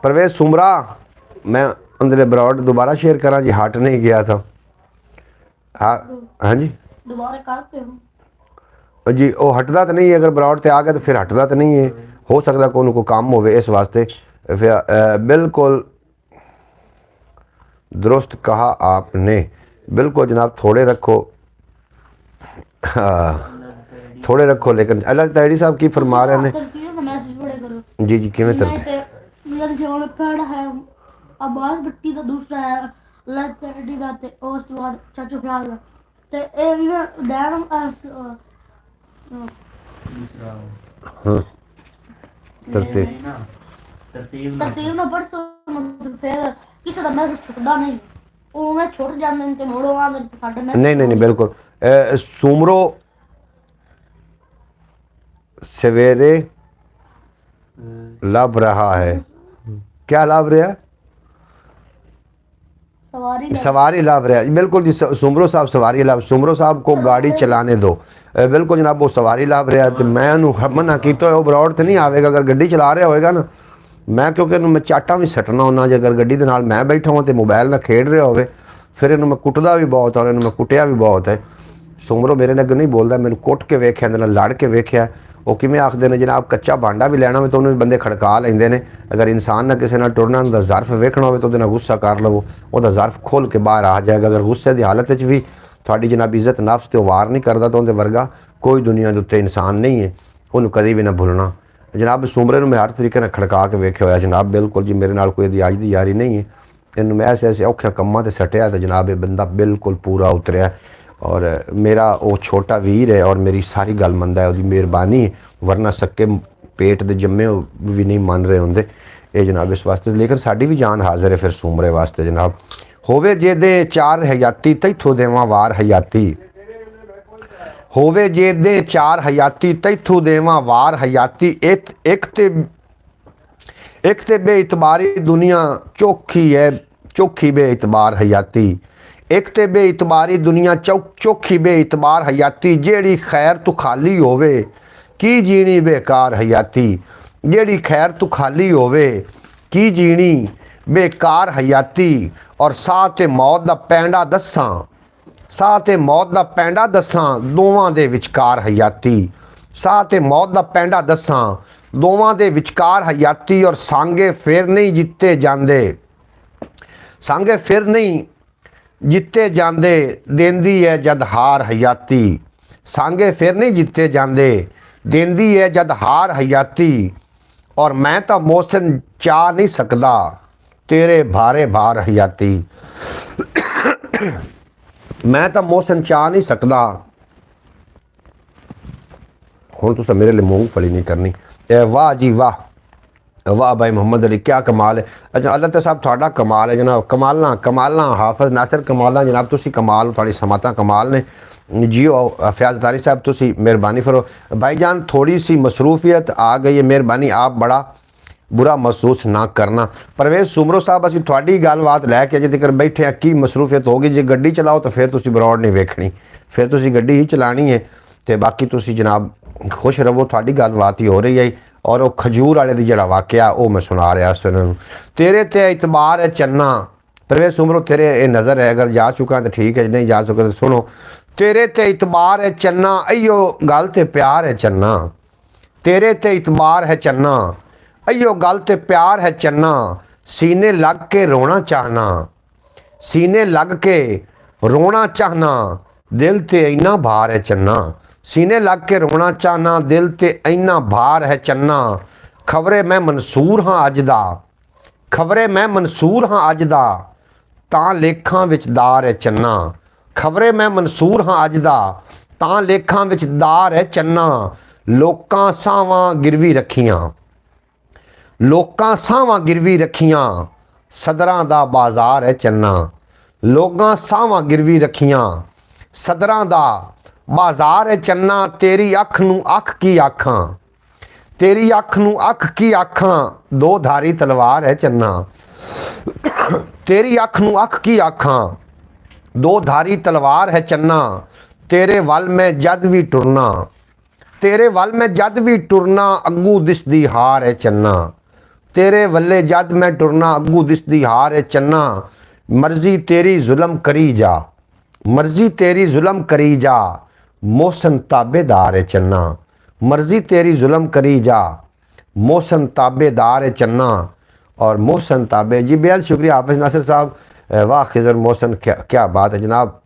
परवेज़ सूमरा मैं अंदर ब्रॉड दोबारा शेयर करा जी, हट नहीं गया था। हाँ जी दोबारा करते हो जी, वो हटदा तो नहीं है, अगर ब्रॉड से आ गया तो फिर हटदा तो नहीं है। हो सकता को उनको काम हो इस वास्ते। फिर बिल्कुल दुरुस्त कहा आपने, बिल्कुल जनाब थोड़े रखो, थोड़े रखो। लेकिन अल्लाह ताली साहब की फरमा रहे हैं जी जी किवें तरते मेरे जोड़ पेड़ है अब्बास भट्टी का दूसरा है अल्लाह ताली का ते उस बाद चाचू फराज का ਤੇ ਇਹ ਵੀ ਮੈਂ ਡੈਨ ਹਾਂ ਤਰਤੀਬ ਤਰਤੀਬ ਨਾਲ ਪੜ੍ਹ ਮਤਲਬ ਫਿਰ ਕਿਸੇ ਦਾ ਮੈਸੇਜ ਛੁੱਟਦਾ ਨਹੀਂ ਉਵੇਂ ਛੁੱਟ ਜਾਂਦੇ ਨੇ ਤੇ ਮੋੜੋ ਆਉਂਦੇ ਨੇ ਤੇ ਸਾਡੇ ਮੈਸੇਜ नहीं नहीं नहीं बिल्कुल सुमरो सवेरे लब रहा है क्या लाभ रहा सवारी ले- सवारी लाभ रहा है बिल्कुल जी सुमरो साहब सवारी लाभ सुमरो साहब को गाड़ी चलाने दो बिल्कुल जनाब वो सवारी लाभ रहा तो मैं ਉਹਨੂੰ ਮਨਾ ਕੀਤਾ ਉਹ ਬਰੌਡ ਤੇ ਨਹੀਂ ਆਵੇਗਾ ਅਗਰ ਗੱਡੀ ਚਲਾ ਰਿਹਾ ਹੋਏਗਾ ਨਾ ਮੈਂ ਕਿਉਂਕਿ ਇਹਨੂੰ ਮੈਂ ਚਾਟਾਂ ਵੀ ਸੱਟਣਾ ਹੁੰਦਾ ਜੇ ਅਗਰ ਗੱਡੀ ਦੇ ਨਾਲ ਮੈਂ ਬੈਠਾ ਹਾਂ ਤੇ ਮੋਬਾਈਲ ਨਾਲ ਖੇਡ ਰਿਹਾ ਹੋਵੇ ਫਿਰ ਇਹਨੂੰ ਮੈਂ ਕੁੱਟਦਾ ਵੀ ਬਹੁਤ ਔਰ ਇਹਨੂੰ ਮੈਂ ਕੁੱਟਿਆ ਵੀ ਬਹੁਤ ਹੈ ਸੁਮਰੋ ਮੇਰੇ ਨਾਲ ਨਹੀਂ ਬੋਲਦਾ ਮੈਨੂੰ ਕੁੱਟ ਕੇ ਵੇਖਿਆ ਇਹਦੇ ਨਾਲ ਲੜ ਕੇ ਵੇਖਿਆ ਉਹ ਕਿਵੇਂ ਆਖਦੇ ਨੇ ਜਨਾਬ ਕੱਚਾ ਭਾਂਡਾ ਵੀ ਲੈਣਾ ਹੋਵੇ ਤਾਂ ਉਹਨੂੰ ਵੀ ਬੰਦੇ ਖੜਕਾ ਲੈਂਦੇ ਨੇ ਅਗਰ ਇਨਸਾਨ ਨਾਲ ਕਿਸੇ ਨਾਲ ਟੁਰਨਾ ਦਾ ਜ਼ਰਫ ਵੇਖਣਾ ਹੋਵੇ ਤਾਂ ਉਹਦੇ ਨਾਲ ਗੁੱਸਾ ਕਰ ਲਵੋ ਉਹਦਾ ਜ਼ਰਫ ਖੋਲ ਕੇ ਬਾਹਰ ਆ ਜਾਏਗਾ ਅਗਰ ਗੁੱਸੇ ਦੀ ਹਾਲਤ ਵਿੱਚ ਵੀ ਤੁਹਾਡੀ ਜਨਾਬ ਇੱਜ਼ਤ ਨਫਸ ਤੇ ਵਾਰ ਨਹੀਂ ਕਰਦਾ ਤਾਂ ਉਹਦੇ ਵਰਗਾ ਕੋਈ ਦੁਨੀਆ ਦੇ ਉੱਤੇ ਇਨਸਾਨ ਨਹੀਂ ਹੈ ਉਹਨੂੰ ਕਦੀ ਵੀ ਨਾ ਭੁੱਲਣਾ ਜਨਾਬ ਸੁਮਰੇ ਨੂੰ ਮੈਂ ਹਰ ਤਰੀਕੇ ਨਾਲ ਖੜਕਾ ਕੇ ਵੇਖਿਆ ਹੋਇਆ ਜਨਾਬ ਬਿਲਕੁਲ ਜੀ ਮੇਰੇ ਨਾਲ ਕੋਈ ਇਹਦੀ ਅੱਜ ਦੀ ਯਾਰੀ ਨਹੀਂ ਹੈ ਇਹਨੂੰ ਮੈਂ ਐਸੇ ਔਖੇ ਕੰਮਾਂ ਤੇ ਸੱਟਿਆ ਤੇ ਜਨਾਬ ਇਹ ਬੰਦਾ ਬਿਲਕੁਲ ਪੂਰਾ ਉਤਰਿਆ ਔਰ ਮੇਰਾ ਉਹ ਛੋਟਾ ਵੀਰ ਹੈ ਔਰ ਮੇਰੀ ਸਾਰੀ ਗੱਲ ਮੰਨਦਾ ਹੈ ਉਹਦੀ ਮਿਹਰਬਾਨੀ ਵਰਨਾ ਸੱਕੇ ਪੇਟ ਦੇ ਜੰਮੇ ਵੀ ਨਹੀਂ ਮੰਨ ਰਹੇ ਹੁੰਦੇ ਇਹ ਜਨਾਬ ਇਸ ਵਾਸਤੇ ਲੇਕਿਨ ਸਾਡੀ ਵੀ ਜਾਨ ਹਾਜ਼ਰ ਹੈ ਫਿਰ ਸੁਮਰੇ ਵਾਸਤੇ ਜਨਾਬ ਹੋਵੇ ਜਿਹਦੇ ਚਾਰ ਹਯਾਤੀ ਤੈਥੋਂ ਦੇਵਾਂ ਵਾਰ ਹਯਾਤੀ ਹੋਵੇ ਜਿਹਦੇ ਚਾਰ ਹਯਾਤੀ ਤੈਥੋਂ ਦੇਵਾਂ ਵਾਰ ਹਯਾਤੀ ਇੱਕ ਤੇ ਬੇਇਤਬਾਰੀ ਦੁਨੀਆ ਚੋਖੀ ਹੈ ਚੋਖੀ ਬੇਇਤਬਾਰ ਹਯਾਤੀ ਇੱਕ ਤੇ ਬੇਇਤਬਾਰੀ ਦੁਨੀਆ ਚੋਖੀ ਬੇਇਤਬਾਰ ਹਯਾਤੀ ਜਿਹੜੀ ਖੈਰ ਤੋਂ ਖਾਲੀ ਹੋਵੇ ਕੀ ਜੀਣੀ ਬੇਕਾਰ ਹਯਾਤੀ ਜਿਹੜੀ ਖੈਰ ਤੋਂ ਖਾਲੀ ਹੋਵੇ ਕੀ ਜੀਣੀ ਬੇਕਾਰ ਹਯਾਤੀ ਔਰ ਸਾਹ ਤੇ ਮੌਤ ਦਾ ਪੈਂਡਾ ਦੱਸਾਂ ਸਾਹ ਤੇ ਮੌਤ ਦਾ ਪੈਂਡਾ ਦੱਸਾਂ ਦੋਵਾਂ ਦੇ ਵਿਚਕਾਰ ਹਯਾਤੀ ਸਾਹ ਤੇ ਮੌਤ ਦਾ ਪੈਂਡਾ ਦੱਸਾਂ ਦੋਵਾਂ ਦੇ ਵਿਚਕਾਰ ਹਯਾਤੀ ਔਰ ਸਾਂਗੇ ਫਿਰ ਨਹੀਂ ਜਿੱਤੇ ਜਾਂਦੇ ਸਾਂਗੇ ਫਿਰ ਨਹੀਂ ਜਿੱਤੇ ਜਾਂਦੇ ਦੇਂਦੀ ਹੈ ਜਦ ਹਾਰ ਹਯਾਤੀ ਸਾਂਗੇ ਫਿਰ ਨਹੀਂ ਜਿੱਤੇ ਜਾਂਦੇ ਦੇਂਦੀ ਹੈ ਜਦ ਹਾਰ ਹਯਾਤੀ ਔਰ ਮੈਂ ਤਾਂ ਮੋਸਨ ਚਾਹ ਨਹੀਂ ਸਕਦਾ ਤੇਰੇ ਭਾਰੇ ਭਾਰ ਹਯਾਤੀ ਮੈਂ ਤਾਂ ਮੋਸਨ ਚਾਹ ਨਹੀਂ ਸਕਦਾ ਹੁਣ ਤੁਸੀਂ ਮੇਰੇ ਲਈ ਮੂੰਗਫਲੀ ਨਹੀਂ ਕਰਨੀ वाह जी वाह वाह भाई मोहम्मद अली क्या कमाल है अच्छा अल्लाह ताला साहब थोड़ा कमाल है जनाब कमालना हाफिज नासिर कमालना जनाब तुसी कमाल थोड़ी समाता कमाल ने जियो फयाज तारी साहब तुसी मेहरबानी करो भाईजान थोड़ी सी मसरूफियत आ गई है मेहरबानी आप बड़ा बुरा महसूस ना करना परवेज सुमरो साहब असीं थोड़ी गलबात लैके अजे तक बैठे की मसरूफियत होगी जे गड्डी चलाओ तो फिर तुसी बरौड़ नहीं वेखनी फिर तुसी गड्डी ही चलानी है तो बाकी तुसी जनाब खुश रहो थोड़ी गलबात ही हो रही है और वो खजूर वाले जिहड़ा वाकया वो मैं सुना रहा इस वेले तेरे ते इतबार है चन्ना परवेज सुमरो तेरे ये नज़र है अगर जा चुका तो ठीक है नहीं जा चुका तो सुनो तेरे ते इतबार है चन्ना अयो गल ते प्यार है चन्ना तेरे ते इतबार है चन्ना अयो गल ते प्यार है चन्ना सीने लग के रोना चाहना सीने लग के रोना चाहना दिल ते इन्ना भार है चन्ना सीने लग के रोना चाहना दिल ते इन्ना भार है चन्ना खबरे मैं मंसूर हाँ अज दा खबरे मैं मंसूर हाँ अज दा तां लेखां विच दार है चन्ना खबरे मैं मंसूर हाँ अज दा तां लेखां विच दार है चन्ना लोकां सावां गिरवी रखियां लोकां सावां गिरवी रखियां सदरां दा बाजार है चन्ना लोकां सावां गिरवी रखियां सदरां दा बाजार है चन्ना तेरी अख नूं अख की आखां तेरी अख नूं अख की आखां दो धारी तलवार है चन्ना तेरी अख नूं अख की आखां दो धारी तलवार है चन्ना तेरे वल में जद भी टुरना तेरे वल में जद भी टुरना अग्गू दिसदी हार है चन्ना तेरे वल्ले जद मैं टुरना अग्गू दिसदी हार है चन्ना मर्जी तेरी जुल्म करी जा मर्जी तेरी जुल्म करी जा मोहसन ताबेदार है चन्ना मर्जी तेरी जुल्म करी जा मोहसन ताबेदार है चन्ना और मोहसन ताबे जी बेहद शुक्रिया हाफिज नासिर साहब वाह खिजर मोहसन क्या बात है जनाब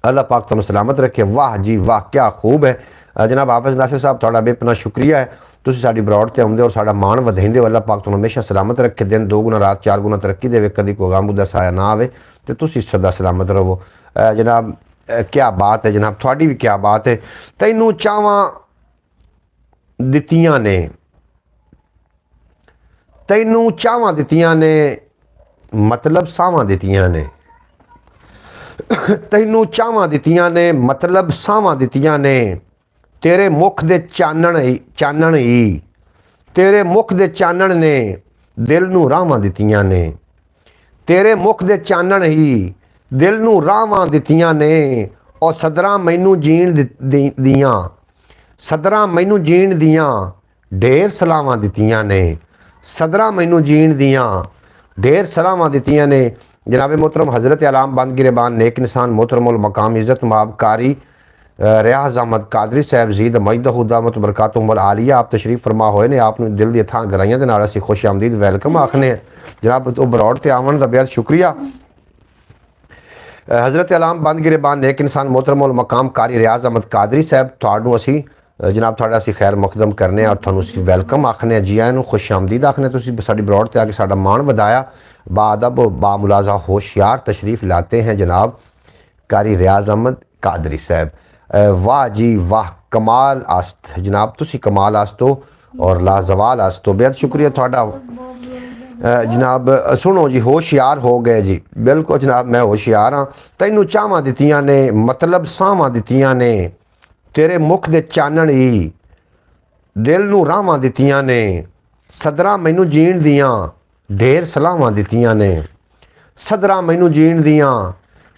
अल्लाह पाक तुम सलामत रखे वाह जी वाह क्या खूब है जनाब हाफिज नासिर साहब थोड़ा बेपना शुक्रिया है तुसीं साडी बरौड़ ते आउंदे और साडा मान वधाइंदे अल्लाह पाक तुहानूं हमेशा सलामत रखे दिन दो गुना रात चार गुना तरक्की देवे कदी कोई गम दा साया ना आवे ते तुसीं सदा सलामत रहो जनाब क्या बात है जनाब, थोड़ी भी क्या बात है। तैनू चावां दित्तियां ने, तैनू चावां दित्तियां ने, मतलब सावां दित्तियां ने। तैनू चावां दित्तियां ने, मतलब सावां दित्तियां ने। तेरे मुख दे चानण ही, तेरे मुख दे चानण ने दिल नू राहवां दित्तियां ने। तेरे मुख दे चानण ही दिल नू राहवां दित्तियां ने। और सदरां मैनू जीण दियां, सदरां मैनू जीण दियां ढेर सलावां दित्तियां ने। सदरां मैनू जीण दियां ढेर सलावां दित्तियां ने। जनाब मोहतरम हज़रत आलाम बंद गिरबान नेक इंसान मोहतरम उल मकाम इज़्ज़त माब कारी रियाज अहमद कादरी साहब जीद मजदहू दामत बरकातुहुल आलिया आप तशरीफ फरमा होए ने। आप दिल दी थां गराइयां दे नाल असीं खुश आमदीद वैलकम आखने जनाब। तो बरौड़ ते आवन दा बेहद शुक्रिया। हज़रत आलाम बंद गिरबान नेक इंसान मोहतरम उल मकाम कारी रियाज अहमद कादरी साहब तुहानू असीं जनाब तुहाडा असीं खैर मुकदम करने और तुहानू असीं वैलकम आखने जी आयां नू खुश आमदीद आखने। तुसीं साडी बरौड़ ते आके साडा मान वधाया। बाअदब बामुलाजा होशियार तशरीफ़ लाते हैं जनाब कारी रियाज अहमद कादरी साहब। वाह जी वाह, कमाल आस्त जनाब, तुसी कमाल आस्तो और लाजवाल आस्तो, बेहद शुक्रिया थोड़ा जनाब। सुनो जी, होशियार हो गए जी, बिल्कुल जनाब मैं होशियार हाँ। तैनू चावां दित्तियां ने, मतलब सावां दित्तियां ने। तेरे मुख दे चानण ही दिल नू राहवां दित्तियां ने। सदरां मैनू जीण दियां ढेर सलावां दित्तियां ने। सदरां मैनू जीण दियां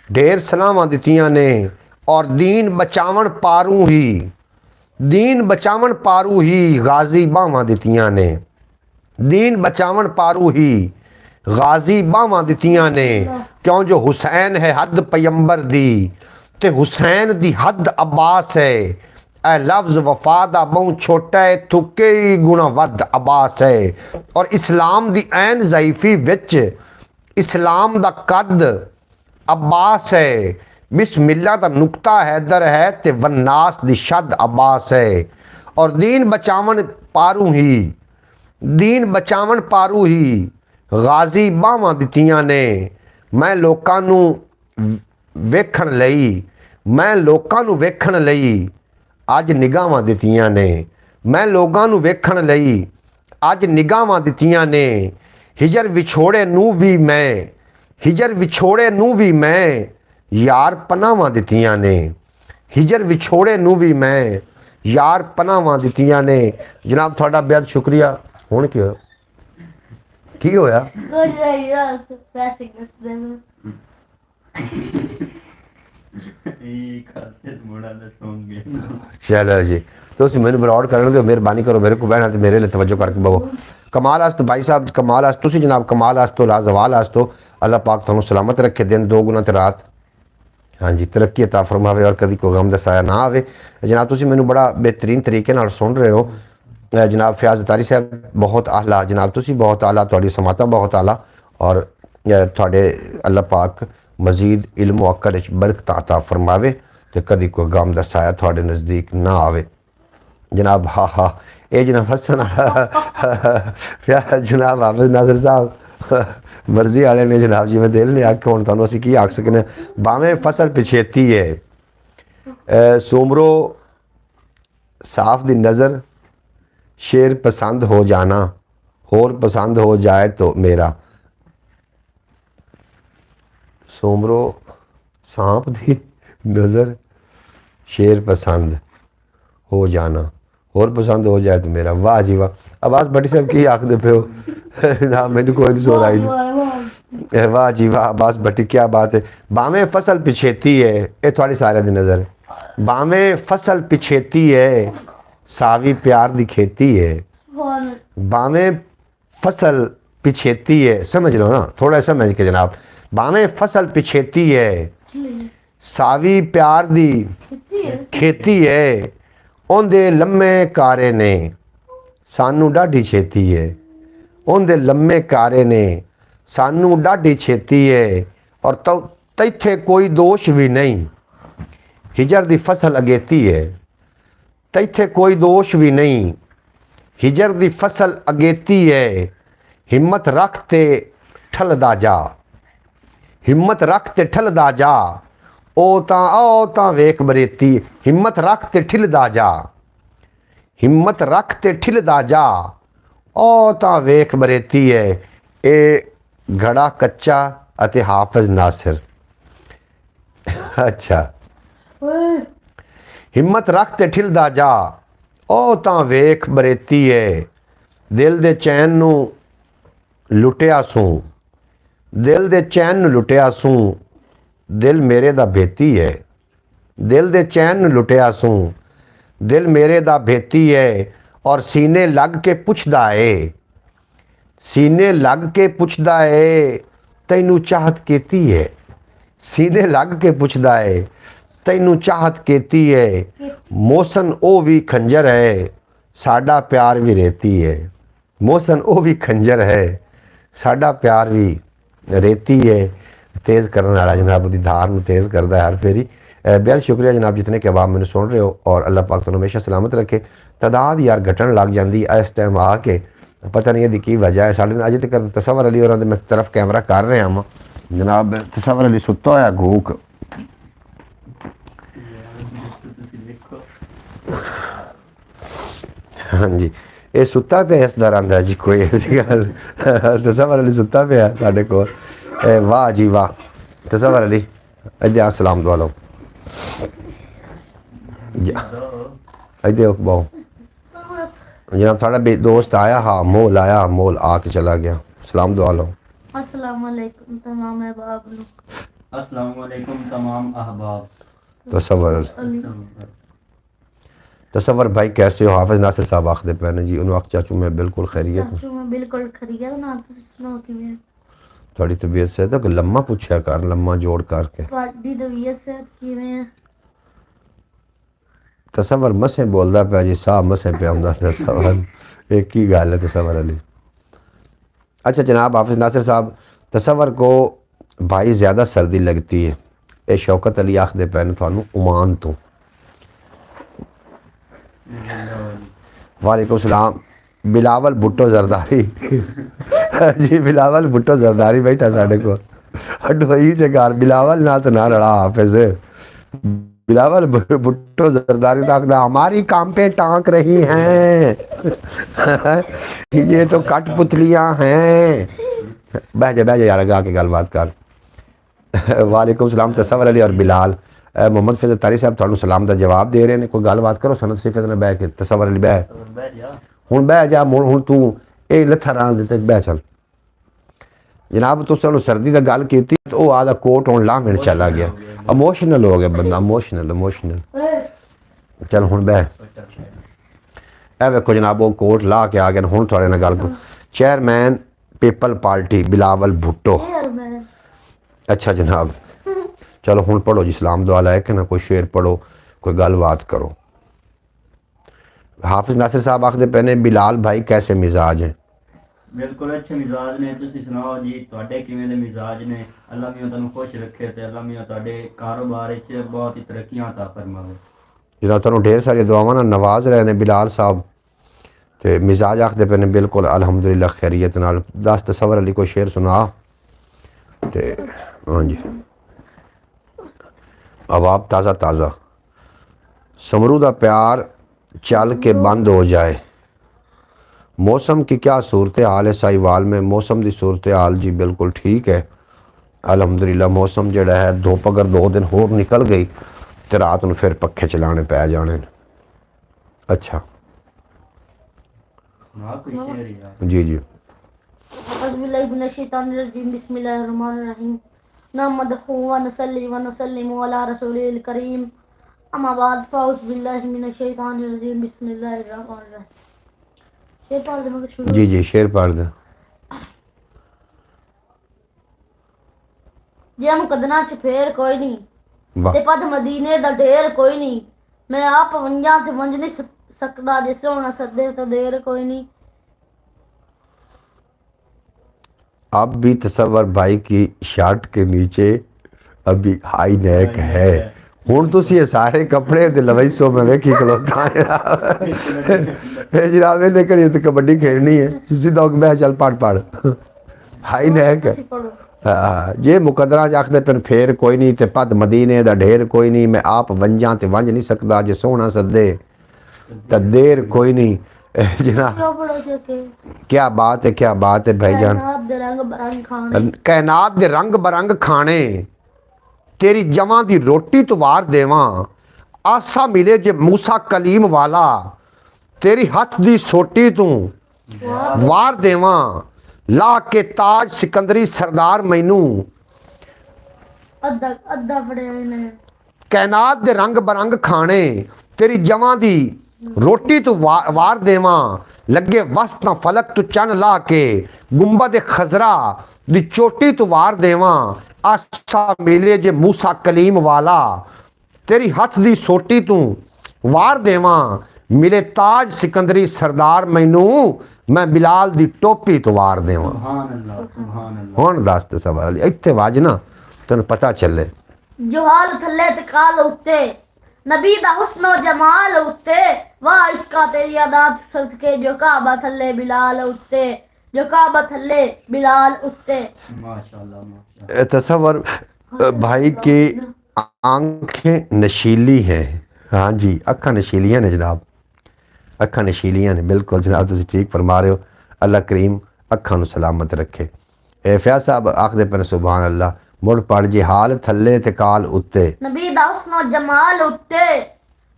ढेर सलावां दित्तियां ने। और दीन बचावन पारू ही, दीन बचावन पारू ही गाजी बावां दित्तियां ने। दीन बचावन पारू ही गाजी बावां दित्तियां ने। क्यों जो हुसैन है हद पैगंबर दी ते हुसैन दी हद अब्बास है। ए लफ्ज़ वफा दा बहु छोटा है तू कई गुणा वध अब्बास है। और इस्लाम दी ऐन ज़ईफ़ी विच इस्लाम दा कद अब्बास है। बिस्मिल्ला दा नुक्ता हैदर है ते वन्नास दी शद अब्बास है। और दीन बचावन पारू ही, दीन बचावन पारू ही गाजी बावां दित्तियां ने। मैं लोकां नू वेखण लई, मैं लोकां नू वेखण लई अज निगाहां दित्तियां ने। मैं लोगां नू वेखण लई अज निगाहां दित्तियां ने। हिजर विछोड़े नू भी मैं, हिजर विछोड़े नू भी मैं यार पनावां दित्तियां ने। हिजर विछोड़े नू भी मैं यार पनावां दित्तियां ने। जनाब थोड़ा बेहद शुक्रिया। हुण की होया? चलो जी, तुसीं मैनूं बरौड़ करन दिओ, मेहरबानी करो मेरे को बहना ते मेरे लिए तवज्जो करके बवो। कमाल आस्तो भाई साहब, कमाल आस्तो तुसीं जनाब, कमाल आस्तो लाजवाल आस्तो। अल्लाह पाक तुहानूं सलामत रखे दिन दो गुना ते रात हाँ जी तरक्की अता फरमावे और कभी कोई गम दा साया ना आवे। जनाब तुसीं मैनूं बड़ा बेहतरीन तरीके नाल सुन रहे हो जनाब। फयाज अतारी साहब बहुत आला जनाब, तुसीं बहुत आला, तुहाडी समाता बहुत आला और तुहाडे अल्लाह पाक मजीद इल्म व अकल विच बरकत अता फरमावे ते कभी कोई गम दा साया तुहाडे नज़दीक ना आवे जनाब। हाँ हाँ ये जनाब हसन जनाब हाफिज नाज़र साहब मर्जी वाले ने जनाब जी, मैं दिल ने आखे हुण तुहानूं असीं की आख सकने। भावें फसल पिछेती है सोमरो साफ दी नज़र शेर पसंद हो जाना, होर पसंद हो जाए तो मेरा। सोमरो सांप दी नज़र शेर पसंद हो जाना, होर पसंद हो जाए तो मेरा। वाह जी वाह, आवाज़ बड़ी साहब की आखदे पे हो ना, मैनू कोई नहीं सोच आई। वाह जी वाह अब्बास भट्टी, क्या बात है। भावें फसल पिछेती है, ये थोड़ी सारे दी नज़र। भावें फसल पिछेती है सावी प्यार दी खेती है। भावें फसल पिछेती है, समझ लो ना थोड़ा समझ के जनाब। भावें फसल पिछेती है सावी प्यार दी खेती है। उनदे लम्मे कारे ने सानू डाढ़ी छेती है। उनदे लम्मे कारे ने सानू डाढ़ी छेती है। और तो तैथे कोई दोष भी नहीं, हिजर दी फसल अगेती है। तैथे कोई दोष भी नहीं, हिजर दी फसल अगेती है। हिम्मत रखते ठलदा जा, हिम्मत रखते ठलदा जा ओ तां वेख बरेती, हिम्मत रख ते ठिलदा जा, हिम्मत रख ते ठिलदा जा, ओ तां वेख बरेती है ए घड़ा कच्चा अते हाफिज नासिर। अच्छा, हिम्मत रख ते ठिलदा जा, ओ तां वेख बरेती है दिल दे चैन नू लुटिया सूं, दिल दे चैन नू लुटिया सूं, दिल मेरे दा भेती है, दिल दे चैन नू लुटिया सूं, दिल मेरे दा भेती है, और सीने लग के पुछदा है, सीने लग के पुछदा है तैनू चाहत केती है, सीने लग के पुछदा है तैनू चाहत केती है, मौसन ओ भी खंजर है साडा प्यार भी रेती है, मौसन ओ भी खंजर है साडा प्यार भी रेती है। तेज़ करने वाला जनाब की धार में तेज़ करता है हर फेरी। बेहद शुक्रिया जनाब जितने के अवाम मैंने सुन रहे हो, और अल्लाह पाक तुहानू हमेशा सलामत रखे। तादाद यार घटन लग जाती इस टाइम आके, पता नहीं यदि की वजह है। साढ़े अजे तक तसवर अली और मैं तरफ कैमरा कर रहा हाँ जनाब, तसवर अली सुता होया घूक। हाँ जी, ये सुता पे इस दर आंदा जी, कोई ऐसी गल तसवर अली सुता पे है साढ़े को। वाह जी वाह, तसवर अली अजे आख सलाम दुआ लो अजे बहु जनाब थोड़ा दोस्त आया, हाँ मोल आया, मोल आके चला गया। सलाम दुआ लो। अस्सलाम वालेकुम तमाम अहबाब नु। अस्सलाम वालेकुम तमाम अहबाब। तसवर भाई कैसे हो? हाफिज नासिर साहब आखदे पैने जी, उन्होंने आख चाचू मैं बिल्कुल खैरियत हूँ। चाचू मैं बिल्कुल खैरियत ना, तुसीं सुनाओ किवें? थोड़ी तबीयत से तो लम्मा पूछा कर, लम्मा जोड़ करके। ਤੁਹਾਡੀ ਤਬੀयत से किवें? तसवर मसे बोलता पाया जी, साह मसे पे आंदा तसवर, एक ही गल है तसवर अली। अच्छा जनाब हाफिज नासिर साहब, तसवर को भाई ज़्यादा सर्दी लगती है, ये शौकत अली आखदे पैन थानू ओमान तो। वालेकुम सलाम। बिलावल भुट्टो जरदारी जी, बिलावल भुट्टो जरदारी बैठा साढ़े को अडोई से घर। बिलावल ना तो ना रड़ा हाफिज, बिलावल भुट्टो जरदारी तक हमारी काम पे टांक रही हैं ये तो कठपुतलियां हैं। बह जा यार, आगे आके गलबात कर। वालेकुम सलाम तसवर अली और बिलाल। मोहम्मद फैज़ल तारी साहब थानू सलाम का जवाब दे रहे हैं, कोई गलबात करो। सनत सिफत ने बह के तसवर अली बह हूँ, बह जा हूँ तू ये लत्था रान देते बह चल। जनाब तुम सर्दी का गल की तो वो आदा कोट हूँ ला मिनट चला गया, इमोशनल हो गया बंदा, इमोशनल। चल हूँ बह, ए वेखो जनाब वो कोट ला के आ गया। हूँ थोड़े नाल गल। Chairman people party Bilawal Bhutto. अच्छा जनाब चलो हूँ पढ़ो जी, सलाम दुआ है कि ना, कोई शेर पढ़ो, कोई गलबात करो। हाफिज नासिर साहब आखदे पैने बिलाल भाई कैसे मिजाज हैं? बिल्कुल अच्छे मिजाज ने, तुसीं सुनाओ जी तुहाडे किवें दे मिजाज ने? अल्लाह मियां तुहानू खुश रखे ते अल्लाह मियां तुहाडे कारोबार च बहुत ही तरक्कियां अता फरमावे। जनाब तुहानू ढेर सारी दुआवां नाल नवाज रहे ने बिलाल साहब, ते मिजाज आखदे पैने बिल्कुल अल्हम्दुलिल्लाह खैरियत नाल। दस तसवर अली कोई शेर सुना ते। हाँ जी, अवाब ताज़ा ताज़ा। समरू दा प्यार चल के बंद हो जाए, मौसम की क्या सूरत हाल है साहिवाल में? मौसम की सूरत हाल जी बिल्कुल ठीक है अल्हम्दुलिल्लाह। मौसम जड़ा है धुप अगर 2 दिन होर निकल गई तो रात में फिर पखे चलाने पै जाने। अच्छा सुना कोई शेर यार। जी जी। बिस्मिल्लाहिर्रहमानिर्रहीम नहमदुहु व नुसल्ली व नुसल्लिमु अला रसूलिल करीम अम्मा बाद फ़अऊज़ु बिल्लाहि मिनश शैतानिर रजीम बिस्मिल्लाहिर्रहमानिर्रहीम। शेर पढ़ दे मगर शुरू। जी जी शेर पढ़ दे। जे मुकदना च फेर कोई नहीं वाह ते पद मदीने दा ढेर कोई नहीं, मैं आप वंजा ते वंज नहीं सकदा, जिस होना सदे तो देर कोई नहीं। अब भी तसवर भाई की शर्ट के नीचे अभी हाई नेक है। हूँ तुम ये सारे कपड़े लवैसो में वेखी खलोता जनाब इन्हें घड़ी तो कबड्डी खेलनी है, सीधा बह चल पढ़ हाई नेक है। ਜੇ ਮੁਕੱਦਰਾਂ 'ਚ ਆਖਦੇ ਪਨ ਫੇਰ ਕੋਈ ਨਹੀਂ ਤੇ ਪਦ ਮਦੀਨੇ ਦਾ ਢੇਰ ਕੋਈ ਨਹੀਂ, ਮੈਂ ਆਪ ਵੰਜਾਂ ਤੇ ਵੰਜ ਨਹੀਂ ਸਕਦਾ, ਜੇ ਸੋਹਣਾ ਸੱਦੇ ਤਾਂ ਦੇਰ ਕੋਈ नहीं। जनाब क्यों पढ़ो के क्या बात है भाईजान। कायनात दे रंग बरंग खाने कायनात दे रंग बरंग खाने, तेरी जवां दी रोटी तो वार देवां, आसा मिले जे मूसा कलीम वाला, तेरी हथ दी सोटी तू वार देवां, ला के ताज सिकंदरी सरदार मैनू, अद्धा अद्धा पढ़े ने कायनात दे रंग बरंग खाने, तेरी जवां दी रोटी तू वार देवां, लगे वस्त फलक तू चन ला के, गुंबद खजरा दी चोटी तू वार देवां, आसा मिले जे मूसा कलीम वाला, तेरी हथ दी सोटी तू वार देवां, मिले ताज सिकंदरी सरदार मैनू, मैं बिलाल दी टोपी तो वार देवां। सुभान अल्लाह, सुभान अल्लाह। हुण दस ते सवाल इत्थे वाज ना तैनूं पता चले। जोहाल थल्ले ते काल उत्ते, नबी दा हुस्नो जमाल उत्ते, वाह इश्का तेरी अदा सदके, जो काबा थल्ले बिलाल उत्ते, जो काबा थल्ले बिलाल उत्ते। माशाल्लाह माशाल्लाह। तसव्वुर भाई की आंखें नशीली हैं। हाँ जी, अखा नशीलियां ने जनाब, अखा नशीलियां ने, बिल्कुल जनाब तुसीं ठीक फरमा रहे हो। अल्लाह करीम अखा नूं सलामत रखे। फयाज साहब आखदे पे सुभान अल्लाह, मुड़ पड़ जे हाल थल्ले ते काल उत्ते, नबी दा हुस्नो जमाल उत्ते,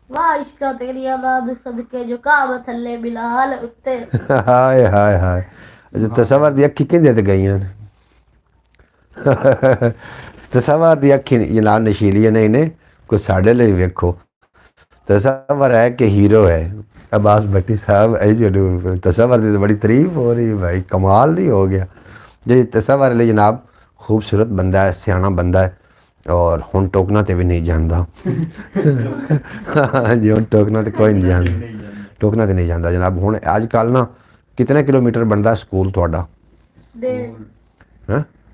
वाह इश्का तेरी अदा सदके, जो काबा थल्ले बिलाल उत्ते। हाय हाय हाय। तसव्वुर दी अखी किंदे ते गईयां ने? तसव्वुर दी अखी जनाब नशीलियां नहीं ने, कोई साढ़े लिए वेखो। तसव्वुर है कि हीरो है अब्बास भट्टी साहब, जो तसव्वुर दी तो बड़ी तारीफ हो रही है भाई, कमाल नहीं हो गया जी। तसव्वुर लिए जनाब खूबसूरत बंदा है, सियाना बंदा है, और हुण टोकना ते भी नहीं जानता। जी हुण टोकना ते कोई नहीं जानता, टोकना ते नहीं जानता जनाब। हुण अजकल ना कितने किलोमीटर बनता स्कूल तुहाडा? डेढ़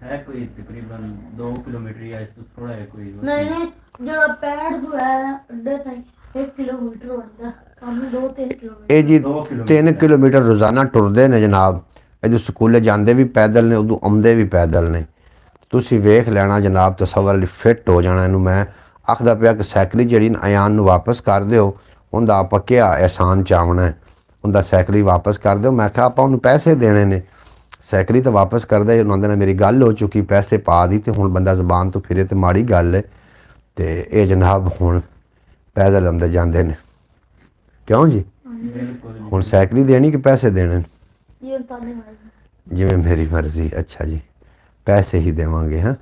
है कोई तकरीबन 2 किलोमीटर या इससे थोड़ा है कोई? नहीं जो पैड़ जो है अड्डे ताईं 1 किलोमीटर बनदा, कम 2-3 किलोमीटर। ਇਹ ਜੀ 3 ਕਿਲੋਮੀਟਰ ਰੋਜ਼ਾਨਾ ਟੁਰਦੇ ਨੇ ਜਨਾਬ। ਇਹ ਜੋ ਸਕੂਲੇ ਜਾਂਦੇ ਵੀ ਪੈਦਲ ਨੇ, ਉਦੋਂ ਆਉਂਦੇ ਵੀ ਪੈਦਲ ਨੇ। ਤੁਸੀਂ ਵੇਖ ਲੈਣਾ ਜਨਾਬ, ਤਸੱਵਰ ਲਈ ਫਿੱਟ ਹੋ ਜਾਣਾ ਇਹਨੂੰ। ਮੈਂ ਆਖਦਾ ਪਿਆ ਕਿ ਸਾਈਕਲੀ ਜਿਹੜੀ ਅਯਾਨ ਨੂੰ ਵਾਪਸ ਕਰ ਦਿਓ, ਉਹਦਾ ਆਪਾਂ ਕਿਹਾ ਅਹਿਸਾਨ ਚਾਵਣਾ ਹੈ, ਉਹਦਾ ਸਾਈਕਲੀ ਵਾਪਸ ਕਰ ਦਿਓ। ਮੈਂ ਕਿਹਾ ਆਪਾਂ ਉਹਨੂੰ ਪੈਸੇ ਦੇਣੇ ਨੇ, ਸਾਈਕਲੀ ਤਾਂ ਵਾਪਸ ਕਰਦੇ। ਉਹਨਾਂ ਦੇ ਨਾਲ ਮੇਰੀ ਗੱਲ ਹੋ ਚੁੱਕੀ, ਪੈਸੇ ਪਾ ਦੀ, ਤੇ ਹੁਣ ਬੰਦਾ ਜ਼ਬਾਨ ਤੋਂ ਫਿਰੇ ਤੇ ਮਾੜੀ ਗੱਲ ਹੈ। ਤੇ ਇਹ ਜਨਾਬ ਹੁਣ ਪੈਦਲ ਆਉਂਦੇ ਜਾਂਦੇ ਨੇ। ਕਿਉਂ ਜੀ? बिल्कुल ਹੁਣ ਸਾਈਕਲੀ ਦੇਣੀ ਕਿ ਪੈਸੇ ਦੇਣੇ ਨੇ? ये ताने भाई ਜਿਵੇਂ ਮੇਰੀ ਮਰਜ਼ੀ। ਅੱਛਾ ਜੀ, ਪੈਸੇ ਹੀ ਦੇਵਾਂਗੇ। ਹਾਂ,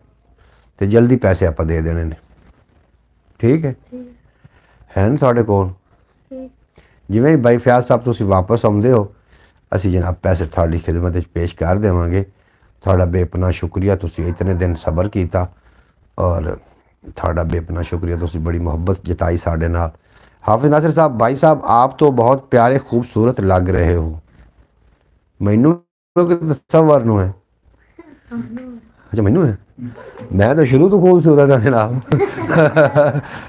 ਤੇ ਜਲਦੀ ਪੈਸੇ ਆਪਾਂ ਦੇ ਦੇਣੇ ਨੇ। ਠੀਕ ਹੈ, ठीक ਹੈ ਨਾ ਤੁਹਾਡੇ ਕੋਲ? ठीक ਜਿਵੇਂ ਹੀ ਬਾਈ ਫਿਆਜ਼ ਸਾਹਿਬ ਤੁਸੀਂ ਵਾਪਸ ਆਉਂਦੇ ਹੋ, ਅਸੀਂ ਜਨਾਬ ਪੈਸੇ ਤੁਹਾਡੀ ਖਿਦਮਤ ਵਿੱਚ ਪੇਸ਼ ਕਰ ਦੇਵਾਂਗੇ। ਤੁਹਾਡਾ ਬੇਪਨਾਹ ਸ਼ੁਕਰੀਆ, ਤੁਸੀਂ ਇਤਨੇ ਦਿਨ ਸਬਰ ਕੀਤਾ, ਔਰ ਤੁਹਾਡਾ ਬੇਪਨਾਹ ਸ਼ੁਕਰੀਆ, ਤੁਸੀਂ ਬੜੀ ਮੁਹੱਬਤ ਜਤਾਈ ਸਾਡੇ ਨਾਲ। हाफिज नासिर साहब, भाई साहब आप तो बहुत प्यारे खूबसूरत लग रहे हो। मैनू तसव्वुर नूं है? अच्छा मैनू है, मैं तो शुरू तो खूबसूरत हाँ जनाब।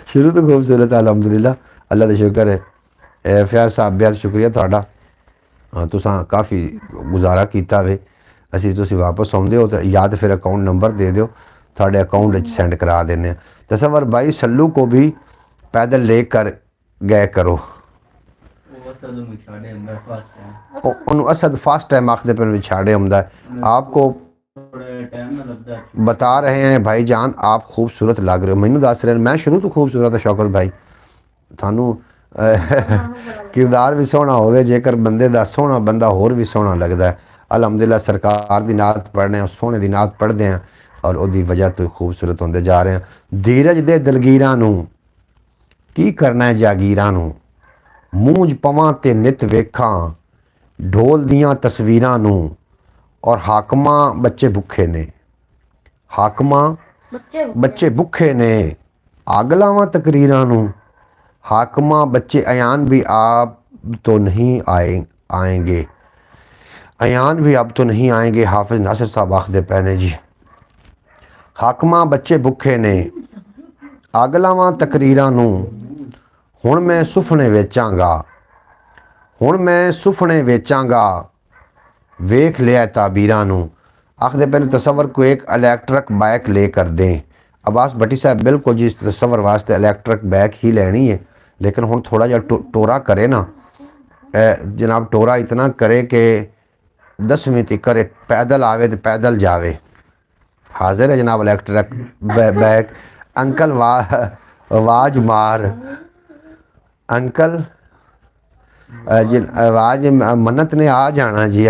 शुरू तो खूबसूरत है अलहमदुलिल्लाह, अल्लाह का शुक्र है। फयाज साहब बेहद शुक्रिया तुहाडा, तुसां काफ़ी गुजारा किया वे। असीं तुसीं वापस आउंदे हो तो या तो फिर अकाउंट नंबर दे दिओ, तुहाडे अकाउंट सेंड करा देने। तसव्वुर भाई सल्लू को भी पैदल लेकर गए करो। वो असद में छाड़े मैं फर्स्ट टाइम, उन्होंने असद फर्स्ट टाइम आखते पे छाड़े आमदा है। आपको थोड़ा टाइम ना लगता है। बता रहे हैं भाईजान आप खूबसूरत लग रहे हो। मैनू दस रहे हैं, मैं शुरू तो खूबसूरत है शौकत भाई। थानू किरदार भी सोहना होवे, जेकर बंदे दा सोहना बंदा होर भी सोहना लगता है। अलहमदुलिल्लाह सरकार दी नात पढ़ने हैं, सोहने दी नात पढ़ते हैं, और उहदी वजह तो खूबसूरत होंदे जा रहे हैं। धीरज दे दलगीरां नू की करना है जागीरां नू, मूंज पवां ते नित वेखां, ढोल दियां तस्वीरां नू, और हाकमां बच्चे भुखे ने, हाकमां बच्चे भुखे ने, आग लावां तकरीरां नू, हाकमां बच्चे अयान भी आप तो नहीं आएंगे, अयान भी अब तो नहीं आएंगे। हाफिज नासिर साहब आखदे पैने जी, हाकमां बच्चे भुखे ने, आग लावां तकरीरां नू, हुण मैं सुफने वेचांगा, हुण मैं सुफने वेचांगा, वेख लिया ताबीरां नू, आखिर पहले तस्वर को एक इलेक्ट्रिक बाइक ले कर दें। अब्बास भट्टी साहब बिल्कुल जी, इस तस्वर वास्ते इलेक्ट्रिक बाइक ही लेनी है, लेकिन हम थोड़ा जा टोरा करे ना जनाब, टोरा इतना करे कि 10वीं तक करे, पैदल आवे तो पैदल जावे। हाजिर है जनाब इलेक्ट्रिक बाइक। अंकल आवाज मार अंकल जी, आवाज मन्नत ने आ जाना जी,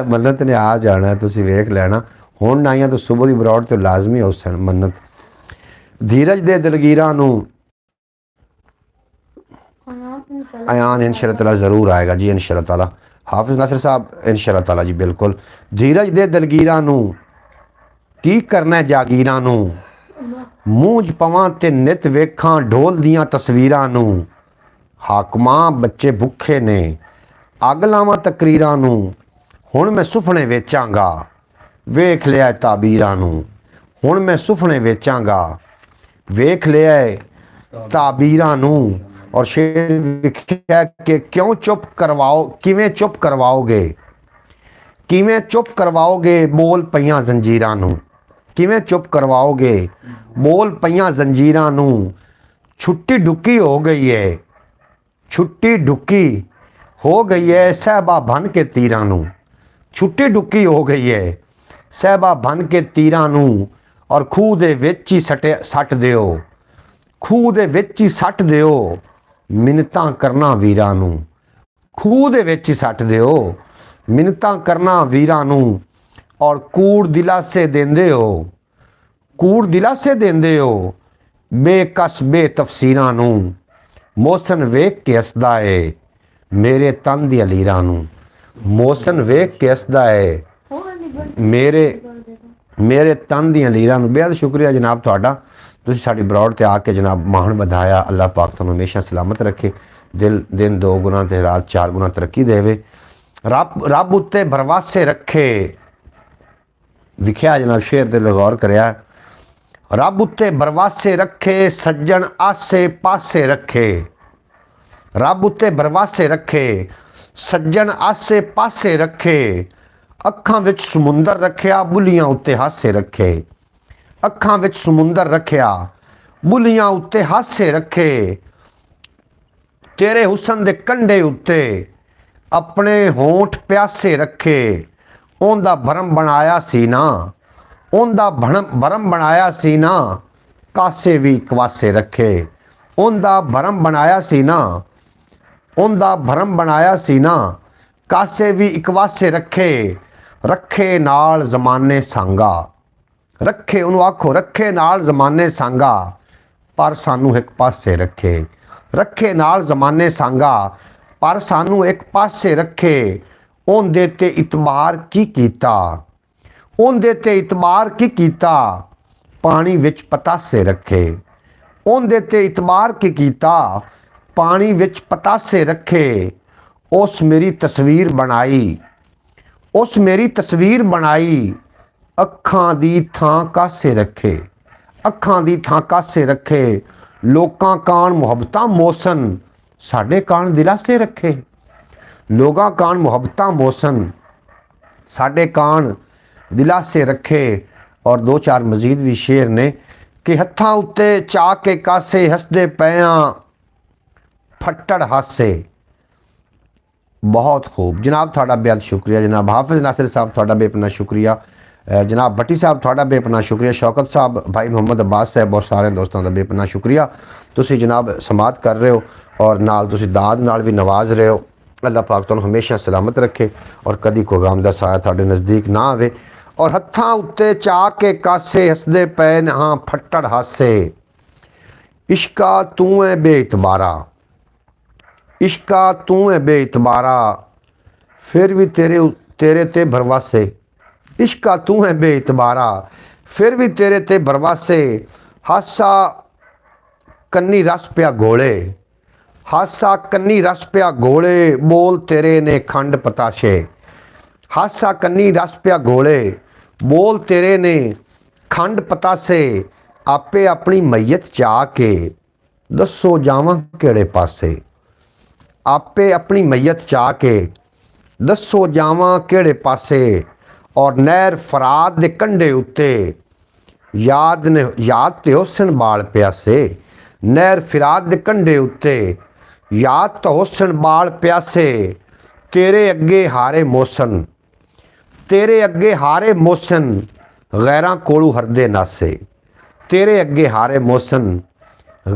मन्नत ने आ जाना, तुसी वेख लेना। हुण आईਆਂ तो सुबह की बरौड़ तो लाजमी हो सन मन्नत। धीरज दे दिलगीरां नूं अयान इंशाअल्लाह ताला ज़रूर आएगा जी, इंशाअल्लाह ताला। हाफिज़ नासिर साहब इंशाअल्लाह ताला जी बिल्कुल। धीरज दे दिलगीरां नूं की करना जागीरां नूं, मूंह च पवां ते नित वेखां ढोल दियां तस्वीरां नूं। हाकमां बच्चे भुखे ने अग लावां तकरीरां नूं, हुण मैं सुफने वेचांगा वेख लिया ताबीरां नूं। हुण मैं सुफने वेचांगा वेख लिया ताबीरां नूं। और शेर लिखिया कि क्यों चुप करवाओ, किवें चुप करवाओगे, किवें चुप करवाओगे बोल पईयां जंजीरां नूं, किवें चुप करवाओगे बोल पईयां जंजीरां नूं। छुट्टी ढुकी हो गई है, छुट्टी ढुकी हो गई है सहबा बन के तीरां नूं। छुट्टी ढुकी हो गई है सहबा बन के तीरां नूं। और खूह दे विच ही सट दिओ, खूह दे विच ही सट दिओ मिन्नतां करना वीरां नूं। खूह दे विच ही सट दिओ मिन्नतां करना वीरां नूं। और कूड़ दिलासे देंदे हो, कूड़ दिलासे देंदे हो बेकस बेतफसीरां नूं। मौसन वेख के हसदा है मेरे तन दी लीरां नूं। मौसन वेख के हसदा है मेरे तन दी लीरां नूं। बेहद शुक्रिया जनाब तुहाडा, तुसीं साडी बरौड़ ते आके जनाब माहन वधाया। अल्लाह पाक तुहानूं हमेशा सलामत रखे, दिन 2 गुना ते रात 4 गुना तरक्की देवे। रब उत्ते भरवासे रखे, विख्या जनाब शेर ते गौर करिया। रब उत्ते भरवासे रखे सज्जन आसे पासे रखे। रब उत्ते भरवासे रखे सज्जन आसे पासे रखे। अखां विच समुंदर रखिया बुलियां उत्ते हासे रखे। अखां विच समुंदर रखिया बुलियां उत्ते हासे रखे। तेरे हुसन दे कंढे उत्ते अपने होंठ प्यासे रखे। ओंदा भरम बनाया सी ना, ओंदा भरम बनाया सी ना कासे भी कवासे रखे। ओंदा भरम बनाया सी ना, ओंदा भरम बनाया सी ना कासे भी इकवासे रखे। रखे नाल जमाने सांगा, रखे उन्होंने आखो रखे नाल जमाने सांगा पर सानू एक पासे रखे। रखे नाल जमाने सांगा पर सानू एक पासे रखे। ओंदे ते इतबार की कीता, ओंदे ते इतबार की कीता पानी विच पतासे रखे। ओंदे ते इतबार की कीता पानी विच पतासे रखे। उस मेरी तस्वीर बनाई, उस मेरी तस्वीर बनाई अखां दी थां कासे रखे। अखां दी थां कासे रखे। लोकां कान मुहब्बतां मौसन साडे कान दिलासे रखे। लोगां कान मुहब्बतां मौसन साडे कान दिलासे रखे। और 2-4 मजीद भी शेर ने कि हत्थां उत्ते चा के कासे हसदे पयां फट्टड़ हासे। बहुत खूब जनाब, थोड़ा बेहद शुक्रिया जनाब। हाफिज़ नासिर साहब थोड़ा बेपना शुक्रिया। जनाब भट्टी साहब थोड़ा बेपना शुक्रिया। शौकत साहब, भाई मोहम्मद अब्बास साहब और सारे दोस्तों का बेपना शुक्रिया। तुसी जनाब समात कर रहे हो और नाल तुसी दाद नाल भी नवाज रहे हो। अल्लाह पाक तुहानूं हमेशा सलामत रखे और कदी कोई गम दा साया तुहाडे नज़दीक ना आवे। और हत्थां उत्ते चा के कासे हसदे पे हाँ फट्टड़ हासे। इश्का तू है बेइतबारा, इश्का तू है बेइतबारा फिर भी तेरे ते भरवासे। इश्का तू है बेइतबारा फिर भी तेरे ते भरवासे। हासा कन्नी रस पिया घोले, हासा कन्नी रस पिया घोले बोल तेरे ने खंड पताशे। हासा कन्नी रस पिया घोले बोल तेरे ने खंड पतासे। आपे अपनी मैयत चा के दसो जावां केड़े पासे। आपे अपनी मैयत चा के दसो जावां केड़े पासे। ਔਰ ਨਹਿਰ ਫਰਾਤ ਦੇ ਕੰਢੇ ਉੱਤੇ ਯਾਦ ਤੇ ਹੁਸਨ ਬਾਲ ਪਿਆਸੇ। ਨਹਿਰ ਫਰਾਤ ਦੇ ਕੰਢੇ ਉੱਤੇ ਯਾਦ ਤਾਂ ਹੁਸਨ ਬਾਲ ਪਿਆਸੇ। ਤੇਰੇ ਅੱਗੇ ਹਾਰੇ ਮੋਸਨ, ਤੇਰੇ ਅੱਗੇ ਹਾਰੇ ਮੋਸਨ, ਗੈਰਾਂ ਕੋਲੋਂ ਹਰਦੇ ਨਾਸੇ। ਤੇਰੇ ਅੱਗੇ ਹਾਰੇ ਮੋਸਨ,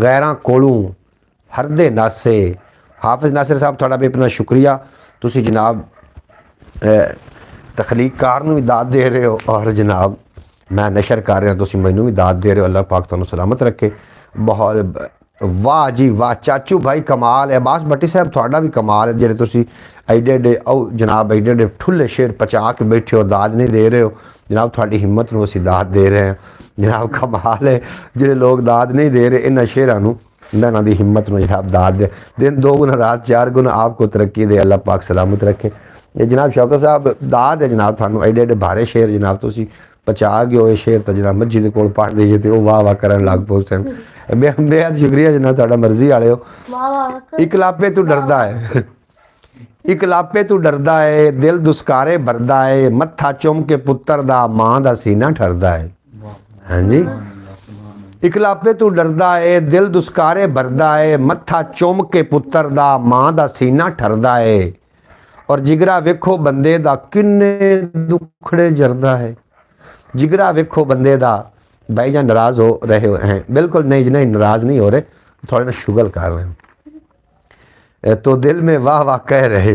ਗੈਰਾਂ ਕੋਲੋਂ ਹਰਦੇ ਨਾਸੇ। ਹਾਫਿਜ਼ ਨਾਸਿਰ ਸਾਹਿਬ ਤੁਹਾਡਾ ਵੀ ਆਪਣਾ ਸ਼ੁਕਰੀਆ। ਤੁਸੀਂ ਜਨਾਬ ਤਖਲੀਕਕਾਰ ਨੂੰ ਵੀ ਦਾਤ ਦੇ ਰਹੇ ਹੋ ਔਰ ਜਨਾਬ ਮੈਂ ਨਸ਼ਰ ਕਰ ਰਿਹਾ, ਤੁਸੀਂ ਮੈਨੂੰ ਵੀ ਦਾਤ ਦੇ ਰਹੇ ਹੋ। ਅੱਲਾਹ ਪਾਕ ਤੁਹਾਨੂੰ ਸਲਾਮਤ ਰੱਖੇ। ਬਹੁਤ ਵਾਹ ਜੀ ਵਾਹ ਚਾਚੂ ਭਾਈ ਕਮਾਲ ਹੈ। ਅਬਾਸ ਭੱਟੀ ਸਾਹਿਬ ਤੁਹਾਡਾ ਵੀ ਕਮਾਲ ਹੈ, ਜਿਹੜੇ ਤੁਸੀਂ ਐਡੇ ਐਡੇ ਜਨਾਬ ਐਡੇ ਐਡੇ ਠੁੱਲੇ ਸ਼ੇਰ ਪਚਾ ਕੇ ਬੈਠੇ ਹੋ, ਦਾਤ ਨਹੀਂ ਦੇ ਰਹੇ ਹੋ ਜਨਾਬ। ਤੁਹਾਡੀ ਹਿੰਮਤ ਨੂੰ ਅਸੀਂ ਦਾਤ ਦੇ ਰਹੇ ਹਾਂ ਜਨਾਬ। ਕਮਾਲ ਹੈ ਜਿਹੜੇ ਲੋਕ ਦਾਤ ਨਹੀਂ ਦੇ ਰਹੇ ਇਹਨਾਂ ਸ਼ੇਰਾਂ ਨੂੰ, ਇਹਨਾਂ ਦੀ ਹਿੰਮਤ ਨੂੰ ਜਨਾਬ ਦਾਤ ਦੇ। दिन 2 गुना रात 4 गुना आपको तरक्की दे, अल्लाह पाक सलामत रखे। ये जनाब शौकत साहब दात है जनाब थानू एडे एडे भारे शेर जनाब तुसी पचा गए हो। ये शेर तो जनाब मस्जिद कोल पढ़ दईए तो वाह वाह करन लग पो सन। बेहद शुक्रिया जनाब तुहाडा मर्जी वाले हो। इकलापे तू डरदा है, इकलापे तू डरदा है, दिल दुस्कारे भरदा है, मत्था चुम के पुत्तर दा मां दा सीना ठरदा है। हाँ जी इकलापे तू डरदा है, दिल दुस्कारे भरदा है, मत्था चुम के पुत्तर दा मां दा सीना ठरदा है। और जिगरा वेखो बंदे दा किन्ने दुखड़े जरदा है। जिगरा वेखो बंदे दा। भाई जान नाराज हो रहे हैं? बिल्कुल नहीं नहीं नाराज नहीं हो रहे, थोड़े ना शुगल कर रहे हैं तो दिल में वाह वाह कह रहे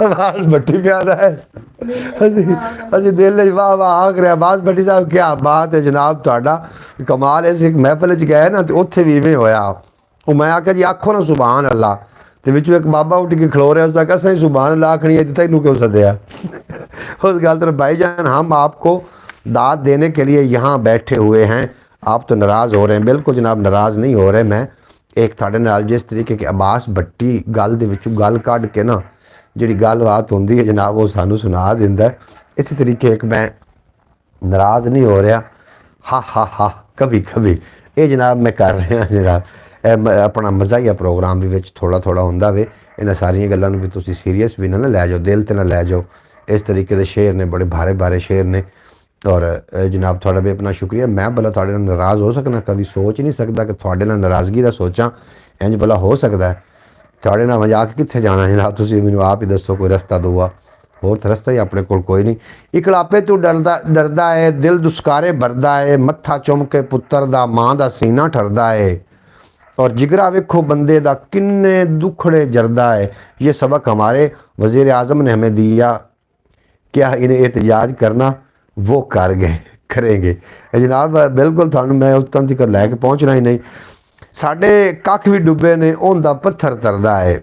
आवाज भट्टी प्यादा है अजी दिल वाह वाह आख रहे। आवाज भट्टी साहब क्या बात है जनाब तुहाडा कमाल है। एक महफिल च गए ना तो उत्थे भी इवें होया। वो मैं आख्या जी आखो ना सुभान अल्लाह, तो विचों एक बाबा उठ के खलो रहा, उसने कहा असें सुभान अल्लाह आखनी है, तैनूं क्यों सद्या? उस गल तरफ भाईजान हम आपको दाद देने के लिए यहाँ बैठे हुए हैं, आप तो नाराज़ हो रहे हैं। बिल्कुल जनाब नाराज़ नहीं हो रहे। मैं एक थाड़े नाल जिस तरीके के अब्बास भट्टी गल दे विचों गल कढ़ के ना जिहड़ी गलबात होंदी है जनाब वो सानू सुना दिंदा है। इस तरीके एक मैं नाराज़ नहीं हो रहा। हा कभी कभी ये जनाब मैं कर रहा जनाब अपना मज़ाहिया प्रोग्राम भी विच थोड़ा थोड़ा हुंदा वे। इन्हां सारियां गल्लां नूं भी तुसीं सीरीयस भी ना लै जाओ, दिल ते ना लै जाओ। इस तरीके दे शेर ने, बड़े भारे भारे शेर ने। और जनाब थोड़ा भी अपना शुक्रिया। मैं भला थोड़े नाल नाराज़ हो सकना? कभी सोच ही नहीं सकता कि थोड़े नाल नाराज़गी दा सोचां, इंज भला हो सकता है? थोड़े नाल मजाक कित्थे जाना जनाब? तुसीं मैनूं आप ही दसो कोई रस्ता दो। होर तो रस्ता ही अपने कोल कोई नहीं। इकलापे तू डरदा है, दिल दुस्कारे भरदा है, मत्था चुम के पुत्तर दा मां दा सीना ठरदा है। और जिगरा वेखो बंदे दा किन्ने दुखड़े जरदा है। ये सबक हमारे वज़ीर आज़म ने हमें दिया, क्या इन्हें एहतजाज करना वो कर गए करेंगे जनाब। बिल्कुल थानू मैं उस तक लैके पहुँचना ही नहीं। साडे कख भी डुबे ने उनदा पत्थर तरदा है,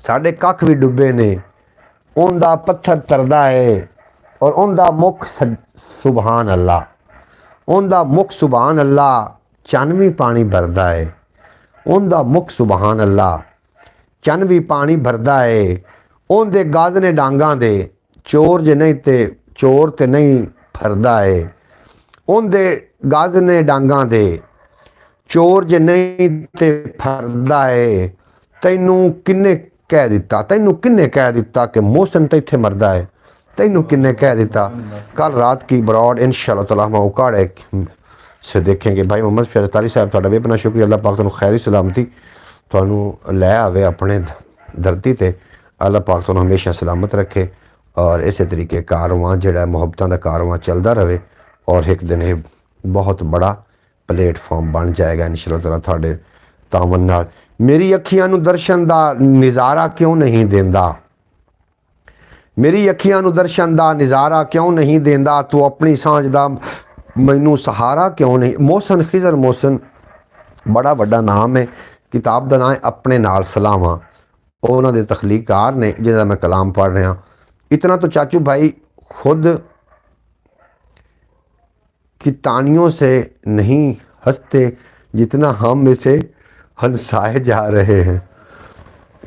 साडे कख भी डुबे ने उनदा पत्थर तरदा है। और उनदा मुख सुबहान अल्लाह, उनदा मुख सुबहान अल्लाह चन भी पानी भरदा है। उनदा मुख सुबहान अल्लाह चन भी पानी भरदा है। उनदे गज ने डांगां दे चोर जे नहीं ते चोर ते नहीं फरदा है। उनदे गज ने डांगां दे चोर जे नहीं ते फरदा है। तैनू किन्ने कह दिता, तैनू किन्ने कह दिता कि मोहसिन तो इत्थे मरदा है? तैनू किन्ने कह दिता? कल रात की ब्रॉड इंशाअल्लाह ताला हम उकाड़े से देखेंगे। भाई मोहम्मद फैज़ तारी साहब तुहाडा भी अपना शुक्रिया। अल्लाह पाक तुहानू खैरी सलामती तुहानू लै आवे अपने धरती ते। अल्लाह पाक तुहानू हमेशा सलामत रखे और इस तरीके कारवां जिहड़ा मुहब्बतां दा कारवां चलदा रहे और एक दिन ये बहुत बड़ा प्लेटफॉर्म बन जाएगा इंशाअल्लाह ताला तुहाडे तावन नाल। मेरी अखियां नू दर्शन दा नज़ारा क्यों नहीं देंदा? मेरी अखियां नू दर्शन दा नज़ारा क्यों नहीं देंदा? तू अपनी सांझ दा मैनू सहारा क्यों नहीं? मोहसिन खिजर मोहसिन बड़ा वड्डा नाम है। किताब का नाम है अपने नाल सलावां। उन्होंने तखलीकार ने जिहदा मैं कलाम पढ़ रहा। इतना तो चाचू भाई खुद की तानियों से नहीं हंसते जितना हम इसे हंसाए जा रहे हैं।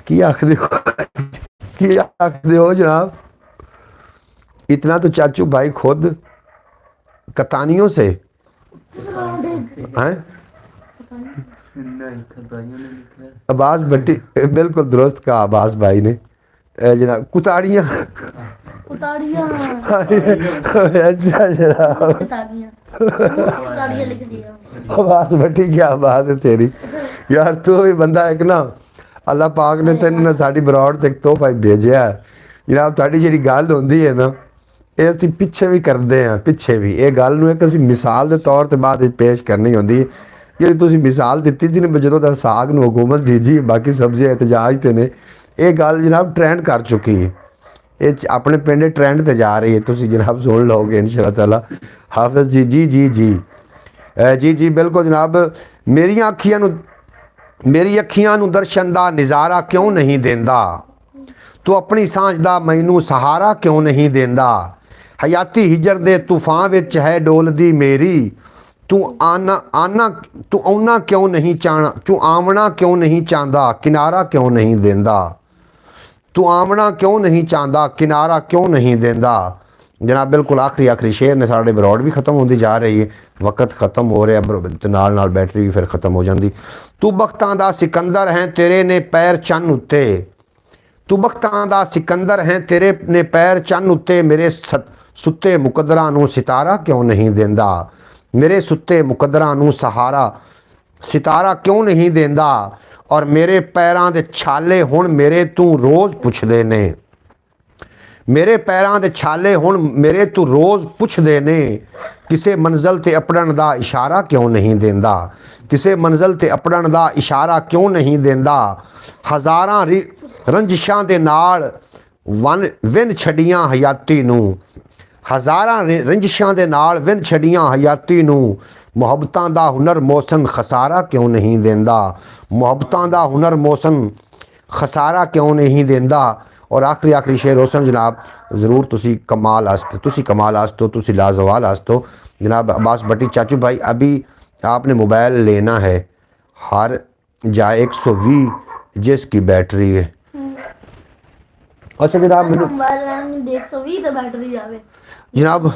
की आखदे हो जनाब? इतना तो चाचू भाई खुद कतानियों से हैं। अब्बास भट्टी बिल्कुल दुरुस्त का अब्बास भाई ने जनाब कुताड़ियाँ उतारियां अच्छा जनाब, उतारियां उतारियां लिख दिया। आवाज बटी, क्या बात है तेरी यार। तू भी बंदा एक ना, अल्लाह पाक ने तेन ना साडी बरौड़ ते एक तोहफा भेजिया है जनाब। ਤੁਹਾਡੀ ਜਿਹੜੀ ਗੱਲ ਹੁੰਦੀ ਹੈ ਨਾ, ਇਹ ਅਸੀਂ ਪਿੱਛੇ ਵੀ ਕਰਦੇ ਹਾਂ, ਪਿੱਛੇ ਵੀ ਇਹ ਗੱਲ ਨੂੰ ਇੱਕ ਅਸੀਂ ਮਿਸਾਲ ਦੇ ਤੌਰ ਤੇ ਬਾਅਦ ਵਿੱਚ ਪੇਸ਼ ਕਰਨੀ ਹੁੰਦੀ ਹੈ। ਜਿਹੜੀ ਤੁਸੀਂ ਮਿਸਾਲ ਦਿੱਤੀ ਸੀ ਨਾ ਜਦੋਂ ਦਾ ਸਾਗ ਨੂੰ ਹਕੂਮਤ ਭੇਜੀ, ਬਾਕੀ ਸਬਜ਼ੀਆਂ ਇਤਜਾਜ ਤੇ ਨੇ, ਇਹ ਗੱਲ ਜਨਾਬ ਟ੍ਰੈਂਡ ਕਰ ਚੁੱਕੀ ਹੈ। ਇਹ ਆਪਣੇ ਪਿੰਡ ਟ੍ਰੈਂਡ ਤੇ ਜਾ ਰਹੀ ਹੈ, ਤੁਸੀਂ ਜਨਾਬ ਸੁਣ ਲਓਗੇ ਇਨਸ਼ਾ ਤਾਲਾ। ਹਾਫਿਜ਼ ਜੀ ਜੀ ਜੀ ਜੀ ਜੀ ਜੀ ਬਿਲਕੁਲ ਜਨਾਬ। ਮੇਰੀਆਂ ਅੱਖੀਆਂ ਨੂੰ, ਮੇਰੀ ਅੱਖੀਆਂ ਨੂੰ ਦਰਸ਼ਨ ਦਾ ਨਜ਼ਾਰਾ ਕਿਉਂ ਨਹੀਂ ਦਿੰਦਾ, ਤੂੰ ਆਪਣੀ ਸਾਂਝ ਦਾ ਮੈਨੂੰ ਸਹਾਰਾ ਕਿਉਂ ਨਹੀਂ ਦਿੰਦਾ। ਹਯਾਤੀ ਹਿਜਰ ਦੇ ਤੂਫਾਨ ਵਿੱਚ ਹੈ ਡੋਲਦੀ ਮੇਰੀ, ਤੂੰ ਆਉਣਾ ਕਿਉਂ ਨਹੀਂ ਚਾਹਣਾ, ਤੂੰ ਆਵਣਾ ਕਿਉਂ ਨਹੀਂ ਚਾਹੁੰਦਾ, ਕਿਨਾਰਾ ਕਿਉਂ ਨਹੀਂ ਦਿੰਦਾ। ਤੂੰ ਆਵਣਾ ਕਿਉਂ ਨਹੀਂ ਚਾਹੁੰਦਾ, ਕਿਨਾਰਾ ਕਿਉਂ ਨਹੀਂ ਦਿੰਦਾ। ਜਨਾਬ ਬਿਲਕੁਲ ਆਖਰੀ ਸ਼ੇਰ ਨੇ, ਸਾਡੇ ਬਰੌਡ ਵੀ ਖਤਮ ਹੁੰਦੀ ਜਾ ਰਹੀ ਹੈ, ਵਕਤ ਖਤਮ ਹੋ ਰਿਹਾ ਤੇ ਨਾਲ ਬੈਟਰੀ ਵੀ ਫਿਰ ਖਤਮ ਹੋ ਜਾਂਦੀ। ਤੂੰ ਬਖਤਾਂ ਦਾ ਸਿਕੰਦਰ ਹੈ, ਤੇਰੇ ਨੇ ਪੈਰ ਚੰਨ ਉੱਤੇ, ਤੂੰ ਬਖਤਾਂ ਦਾ ਸਿਕੰਦਰ ਹੈ, ਤੇਰੇ ਨੇ ਪੈਰ ਚੰਨ ਉੱਤੇ। ਮੇਰੇ ਸੁੱਤੇ ਮੁਕੱਦਰਾਂ ਨੂੰ ਸਿਤਾਰਾ ਕਿਉਂ ਨਹੀਂ ਦਿੰਦਾ, ਮੇਰੇ ਸੁੱਤੇ ਮੁਕੱਦਰਾਂ ਨੂੰ ਸਹਾਰਾ ਸਿਤਾਰਾ ਕਿਉਂ ਨਹੀਂ ਦਿੰਦਾ। ਔਰ ਮੇਰੇ ਪੈਰਾਂ ਦੇ ਛਾਲੇ ਹੁਣ ਮੇਰੇ ਤੂੰ ਰੋਜ਼ ਪੁੱਛਦੇ ਨੇ, ਮੇਰੇ ਪੈਰਾਂ ਦੇ ਛਾਲੇ ਹੁਣ ਮੇਰੇ ਤੂੰ ਰੋਜ਼ ਪੁੱਛਦੇ ਨੇ। ਕਿਸੇ ਮੰਜ਼ਲ ਤੇ ਅਪੜਨ ਦਾ ਇਸ਼ਾਰਾ ਕਿਉਂ ਨਹੀਂ ਦਿੰਦਾ, ਕਿਸੇ ਮੰਜ਼ਲ ਤੇ ਅਪੜਨ ਦਾ ਇਸ਼ਾਰਾ ਕਿਉਂ ਨਹੀਂ ਦਿੰਦਾ। ਹਜ਼ਾਰਾਂ ਰੰਜਿਸ਼ਾਂ ਦੇ ਨਾਲ ਵਿੰਨ ਛੱਡੀਆਂ ਹਯਾਤੀ ਨੂੰ, ਹਜ਼ਾਰਾਂ ਰੰਜਿਸ਼ਾਂ ਦੇ ਨਾਲ ਵਿੰਨ ਛੱਡੀਆਂ ਹਯਾਤੀ ਨੂੰ। ਮੁਹੱਬਤਾਂ ਦਾ ਹੁਨਰ ਮੌਸਮ ਖਸਾਰਾ ਕਿਉਂ ਨਹੀਂ ਦਿੰਦਾ, ਮੁਹੱਬਤਾਂ ਦਾ ਹੁਨਰ ਮੌਸਮ ਖਸਾਰਾ ਕਿਉਂ ਨਹੀਂ ਦਿੰਦਾ। और आखिरी शेर हुसन जनाब, ज़रूर तुसी कमाल हस्तो, तुसी कमाल हस्तो, तुसी लाजवाल हस्तो जनाब। अब्बास भट्टी चाचू भाई, अभी आपने मोबाइल लेना है, हर जाए 120 जिसकी बैटरी है। अच्छा जनाब मैनू जनाब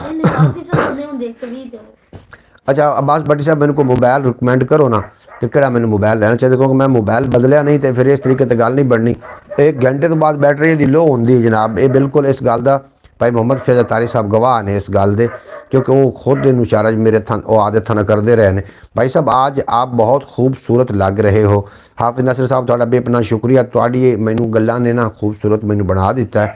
अच्छा अब्बास भट्टी साहब मैंने को मोबाइल रिकमेंड करो ना कि किहड़ा मैंने मोबाइल लेना चाहिए, क्योंकि मैं मोबाइल बदलिया नहीं तो फिर इस तरीके से गल नहीं बननी। 1 घंटे तो बाद बैटरी दी लो होंदी है जनाब। ये बिल्कुल इस गल का भाई मोहम्मद फैज़ल तारी साहब गवाह ने इस गल दे, क्योंकि वो खुद इन इशारा मेरे थन वो आदत थन करते रहे हैं। भाई साहब आज आप बहुत खूबसूरत लग रहे हो। हाफिज़ नासिर साहब थोड़ा बेपना शुक्रिया, तुहाडी मैनू गल्लां ने ना खूबसूरत मैनू बना दिता है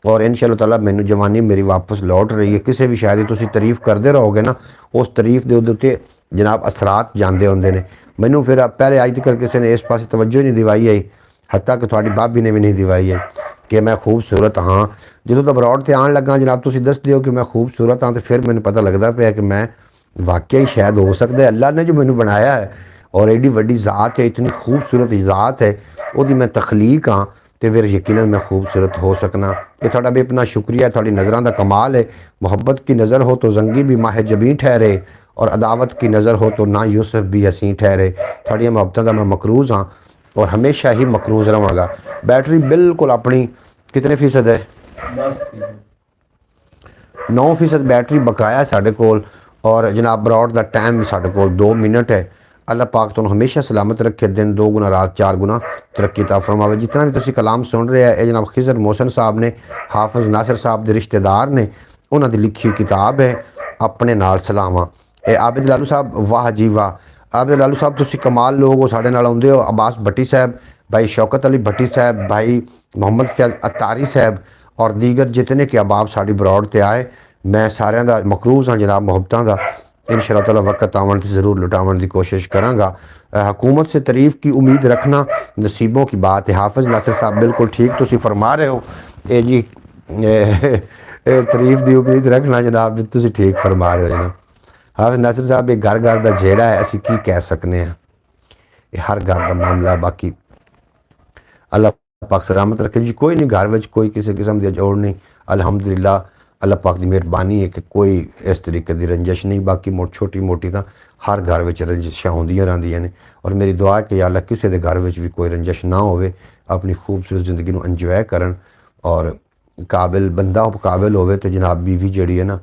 और इंशाअल्लाह ताला मैनू जवानी मेरी वापस लौट रही है। किसी भी शायद तुसीं तारीफ करते रहोगे ना, उस तारीफ के उत्ते जनाब असरात जाते होंगे ने। मैनू फिर पहले अज तक किसी ने इस पास तवज्जो ही नहीं दिवाई है, हत्ता कि थोड़ी भाभी ने भी नहीं दिवाई है कि मैं खूबसूरत हाँ। जो तो बरौड़ से आन लगा जनाब तुसीं दसदे हो कि मैं खूबसूरत हाँ, तो फिर मैंने पता लगता पाया कि मैं वाकई शायद हो सकता है अल्लाह ने जो मैनू बनाया है और एडी वड्डी ज़ात है, इतनी खूबसूरत ज़ात है, वो मैं तखलीक हाँ, तो फिर यकीनन मैं खूबसूरत हो सकना। ये थोड़ा बेपना शुक्रिया, थोड़ी नज़रों का कमाल है। मोहब्बत की नज़र हो तो जंगी भी माह जबीं ठहरे और अदावत की नज़र हो तो ना यूसुफ भी हसीं ठहरे। थोड़ी मोहब्बतों का मैं मकरूज़ हाँ और हमेशा ही मकरूज़ रहांगा। बैटरी बिल्कुल अपनी कितने फीसद है, 9% बैटरी बकाया साढ़े कोल। और जनाब बरौड़ का टाइम भी साढ़े कोल 2 मिनट है। अल्लाह पाक तुहानू हमेशा सलामत रखे, दिन 2 गुना रात 4 गुना तरक्की ता फरमावे। जितना भी तुसीं कलाम सुन रहे हैं, जनाब खिजर मोहसन साहब ने, हाफिज़ नासिर साहब के रिश्तेदार ने, उन्होंने लिखी किताब है अपने नाल सलावां। आबिद लालू साहब वाह जी वाह, आबिद लालू साहब तुसीं कमाल लोग हो, साढ़े नाल आउंदे हो। अब्बास भट्टी साहब, भाई शौकत अली भट्टी साहब, भाई मोहम्मद फैज़ अतारी साहब और दीगर जितने के अबाब साड़ी बरौड़ ते आए, मैं सारिਆਂ ਦਾ मकरूज़ हाँ जनाब मोहब्बतां दा। इंशाअल्लाह ताला वक्त आवन से ज़रूर लुटावन की कोशिश करांगा। हुकूमत से तारीफ़ की उम्मीद रखना नसीबों की बात है। हाफिज़ नासिर साहब बिल्कुल ठीक तुसीं फरमा रहे हो, ये जी तारीफ़ की उम्मीद रखना जनाब, तुसीं ठीक फरमा रहे हो जनाब। हाफिज़ नासिर साहब ये घर घर का जेड़ा है, असीं की कह सकते हैं, ये हर घर का मामला है। बाकी अल्लाह पाक सलामत रखे जी, कोई नहीं घर में कोई किसी किस्म की जोड़ नहीं, अलहमदुलिल्लाह अल्लाह पाक की मेहरबानी है कि कोई इस तरीके की रंजिश नहीं। बाकी छोटी मोटी तो हर घर में रंजिशां होंदियां रहंदियां ने और मेरी दुआ है कि या अल्लाह किसी के घर में भी कोई रंजिश ना होवे, अपनी खूबसूरत ज़िंदगी को इंजॉय करन और काबिल बंदा काबिल होवे तो जनाब बीवी जड़ी है ना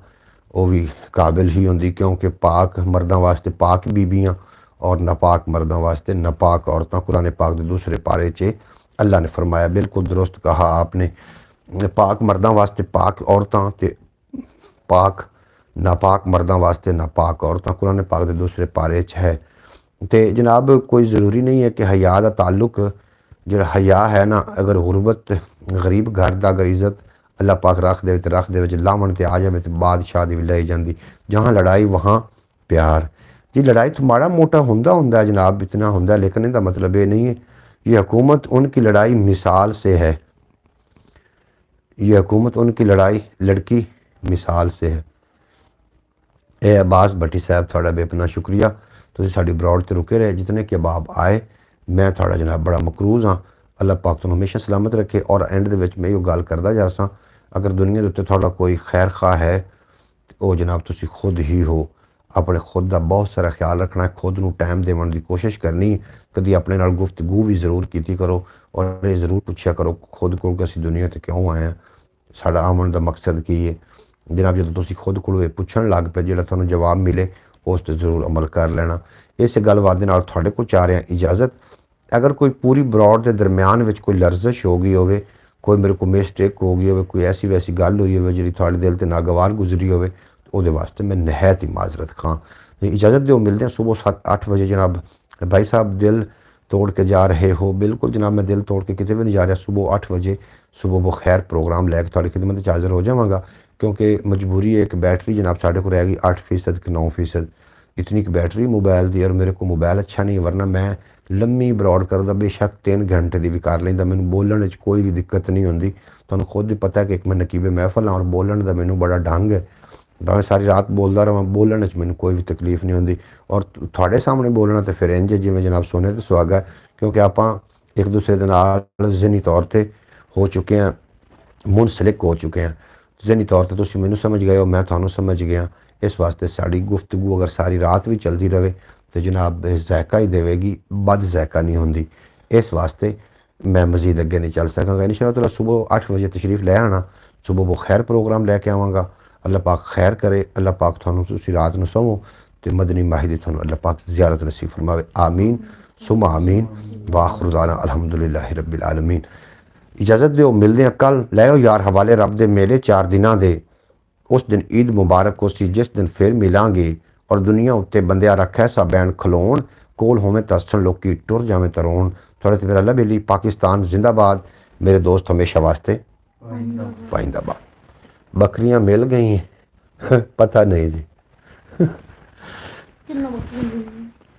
वो भी काबिल ही होंदी, क्योंकि पाक मर्दों वास्ते पाक बीबियाँ और नापाक मर्दों वास्ते नापाक औरतां। कुरान पाक के दूसरे पारे च अल्लाह ने फरमाया, बिल्कुल दुरुस्त कहा आपने। ਪਾਕ ਮਰਦਾਂ ਵਾਸਤੇ ਪਾਕ ਔਰਤਾਂ ਤੇ ਪਾਕ ਨਾਪਾਕ ਮਰਦਾਂ ਵਾਸਤੇ ਨਾਪਾਕ ਔਰਤਾਂ ਕੁਰਾਨ ਪਾਕ ਦੇ ਦੂਸਰੇ ਪਾਰੇ 'ਚ ਹੈ। ਤੇ ਜਨਾਬ ਕੋਈ ਜ਼ਰੂਰੀ ਨਹੀਂ ਹੈ ਕਿ ਹਯਾ ਦਾ ਤਾਲੁਕ ਜਿਹੜਾ ਹਯਾ ਹੈ ਨਾ, ਅਗਰ ਗੁਰਬਤ ਗਰੀਬ ਘਰ ਦਾ ਅਗਰ ਇੱਜ਼ਤ ਅੱਲਾਹ ਪਾਕ ਰੱਖ ਦੇਵੇ ਤੇ ਰੱਖ ਦੇਵੇ, ਜੇ ਲਾਵਣ ਤੇ ਆ ਜਾਵੇ ਤੇ ਬਾਦਸ਼ਾਹ ਦੀ ਵੀ ਲੈ ਜਾਂਦੀ। ਜਹਾਂ ਲੜਾਈ ਵਹਾਂ ਪਿਆਰ। जी लड़ाई तो माड़ा मोटा ਹੁੰਦਾ जनाब, इतना ਹੁੰਦਾ, लेकिन इनका मतलब ये नहीं है। ये हुकूमत उनकी लड़ाई मिसाल से है, ये हुकूमत उनकी लड़ाई लड़की मिसाल से है। ए अब्बास भट्टी साहब थोड़ा बेपना शुक्रिया, तुसीं साडी ब्रॉड ते रुके रहे, जितने कि अबाब आए मैं थोड़ा जनाब बड़ा मकरूज़ हाँ। अल्लाह पाक तुहानूं हमेशा सलामत रखे। और एंड दे विच मैं इहो गल करदा जा सां, अगर दुनिया दे उत्ते थोड़ा कोई खैर खा है वो जनाब तुसीं खुद ही हो। अपने खुद का बहुत सारा ख्याल रखना है, खुद नूं टाइम देवन की कोशिश करनी। कभी अपने नाल गुफ्तगू भी जरूर की करो और ये जरूर पूछा करो खुद को कि असीं दुनिया ते क्यों आए हैं, साडा आवन का मकसद की है। जनाब जो तुसीं खुद को पुछण लग पे, जिहड़ा तुहानूं जवाब मिले उस ते जरूर अमल कर लेना। इस गलबात दे नाल तुहाडे कोल चाह रहा इजाज़त। अगर कोई पूरी ब्रॉड के दरम्यान में कोई लर्जिश हो गई हो, कोई मेरे को मिसटेक हो गई हो, कोई ऐसी वैसी गल हुई हो जी थोड़े दिल से नागवार गुजरी हो, ਉਹਦੇ वास्ते मैं नहायत ही माजरत खां। इजाज़त दो, मिलते हैं सुबह 7-8 बजे। जनाब भाई साहब दिल तोड़ के जा रहे हो? बिल्कुल जनाब, मैं दिल तोड़ के कितने भी नहीं जा रहा। सुबह 8 बजे सुबह बखैर प्रोग्राम लैके थोड़ी खिदमत हाज़र हो जावांगा, क्योंकि मजबूरी है। एक बैटरी जनाब साढ़े को रह गई 8% कि 9%, इतनी की बैटरी मोबाइल दी, और मेरे को मोबाइल अच्छा नहीं, वरना मैं लम्मी ब्रॉड करदा बेशक 3 घंटे की भी कर लेंदा, मैनू बोलण च कोई भी दिक्कत नहीं होंदी। तुहानूं खुद ही पता है कि एक मैं नकीबे महफल हाँ, और बोलण का मैनू बड़ा ढंग है। भावें सारी रात बोलता रहा, बोलने च मैनू कोई भी तकलीफ नहीं होंदी। और थोड़े सामने बोलना तो फिर इंज जिवें जनाब सोने तो सुहागा है, क्योंकि आप एक दूसरे के नाल ज़हनी तौर पर हो चुके हैं, मुनसलिक हो चुके हैं। ज़हनी तौर पर तुसीं मैनू समझ गए हो, मैं तुहानूं समझ गया। इस वास्ते साड़ी गुफ्तगू अगर सारी रात भी चलती रहे तो जनाब ज़ायका ही देवेगी, बद ज़ायका नहीं होंदी। इस वास्ते मैं मज़ीद अगे नहीं चल सकांगा। इंशाअल्लाह सुबह 8 बजे तशरीफ़ ले आना, सुबह वो खैर प्रोग्राम लैके आवांगा। अल्लाह पाक खैर करे, अल्लाह पाक तुहानूं तुसीं रात नूं सोवो तो मदनी माही दी तुहानूं अल्लाह पाक ज़ियारत नसीब फरमावे। आमीन सुमा आमीन। वाखिर दाना अल्हम्दुलिल्लाहि रब्बिल आलमीन। इजाज़त दो, मिलते हैं कल। लैओ यार हवाले रब दे मेले 4 दिनां दे। उस दिन ईद मुबारक हो सी, जिस दिन फिर मिलांगे और दुनिया उत्ते बंदिया रखा ऐसा बैन खलोन, कोल होवें तस्सन लोकी टुर जावें तरोन। थोड़े तो मेरा अल्लाह बेली। पाकिस्तान जिंदाबाद। मेरे दोस्त हमेशा वास्ते पाइंदाबाद। बकरियां मिल गई हैं पता नहीं जी। कितना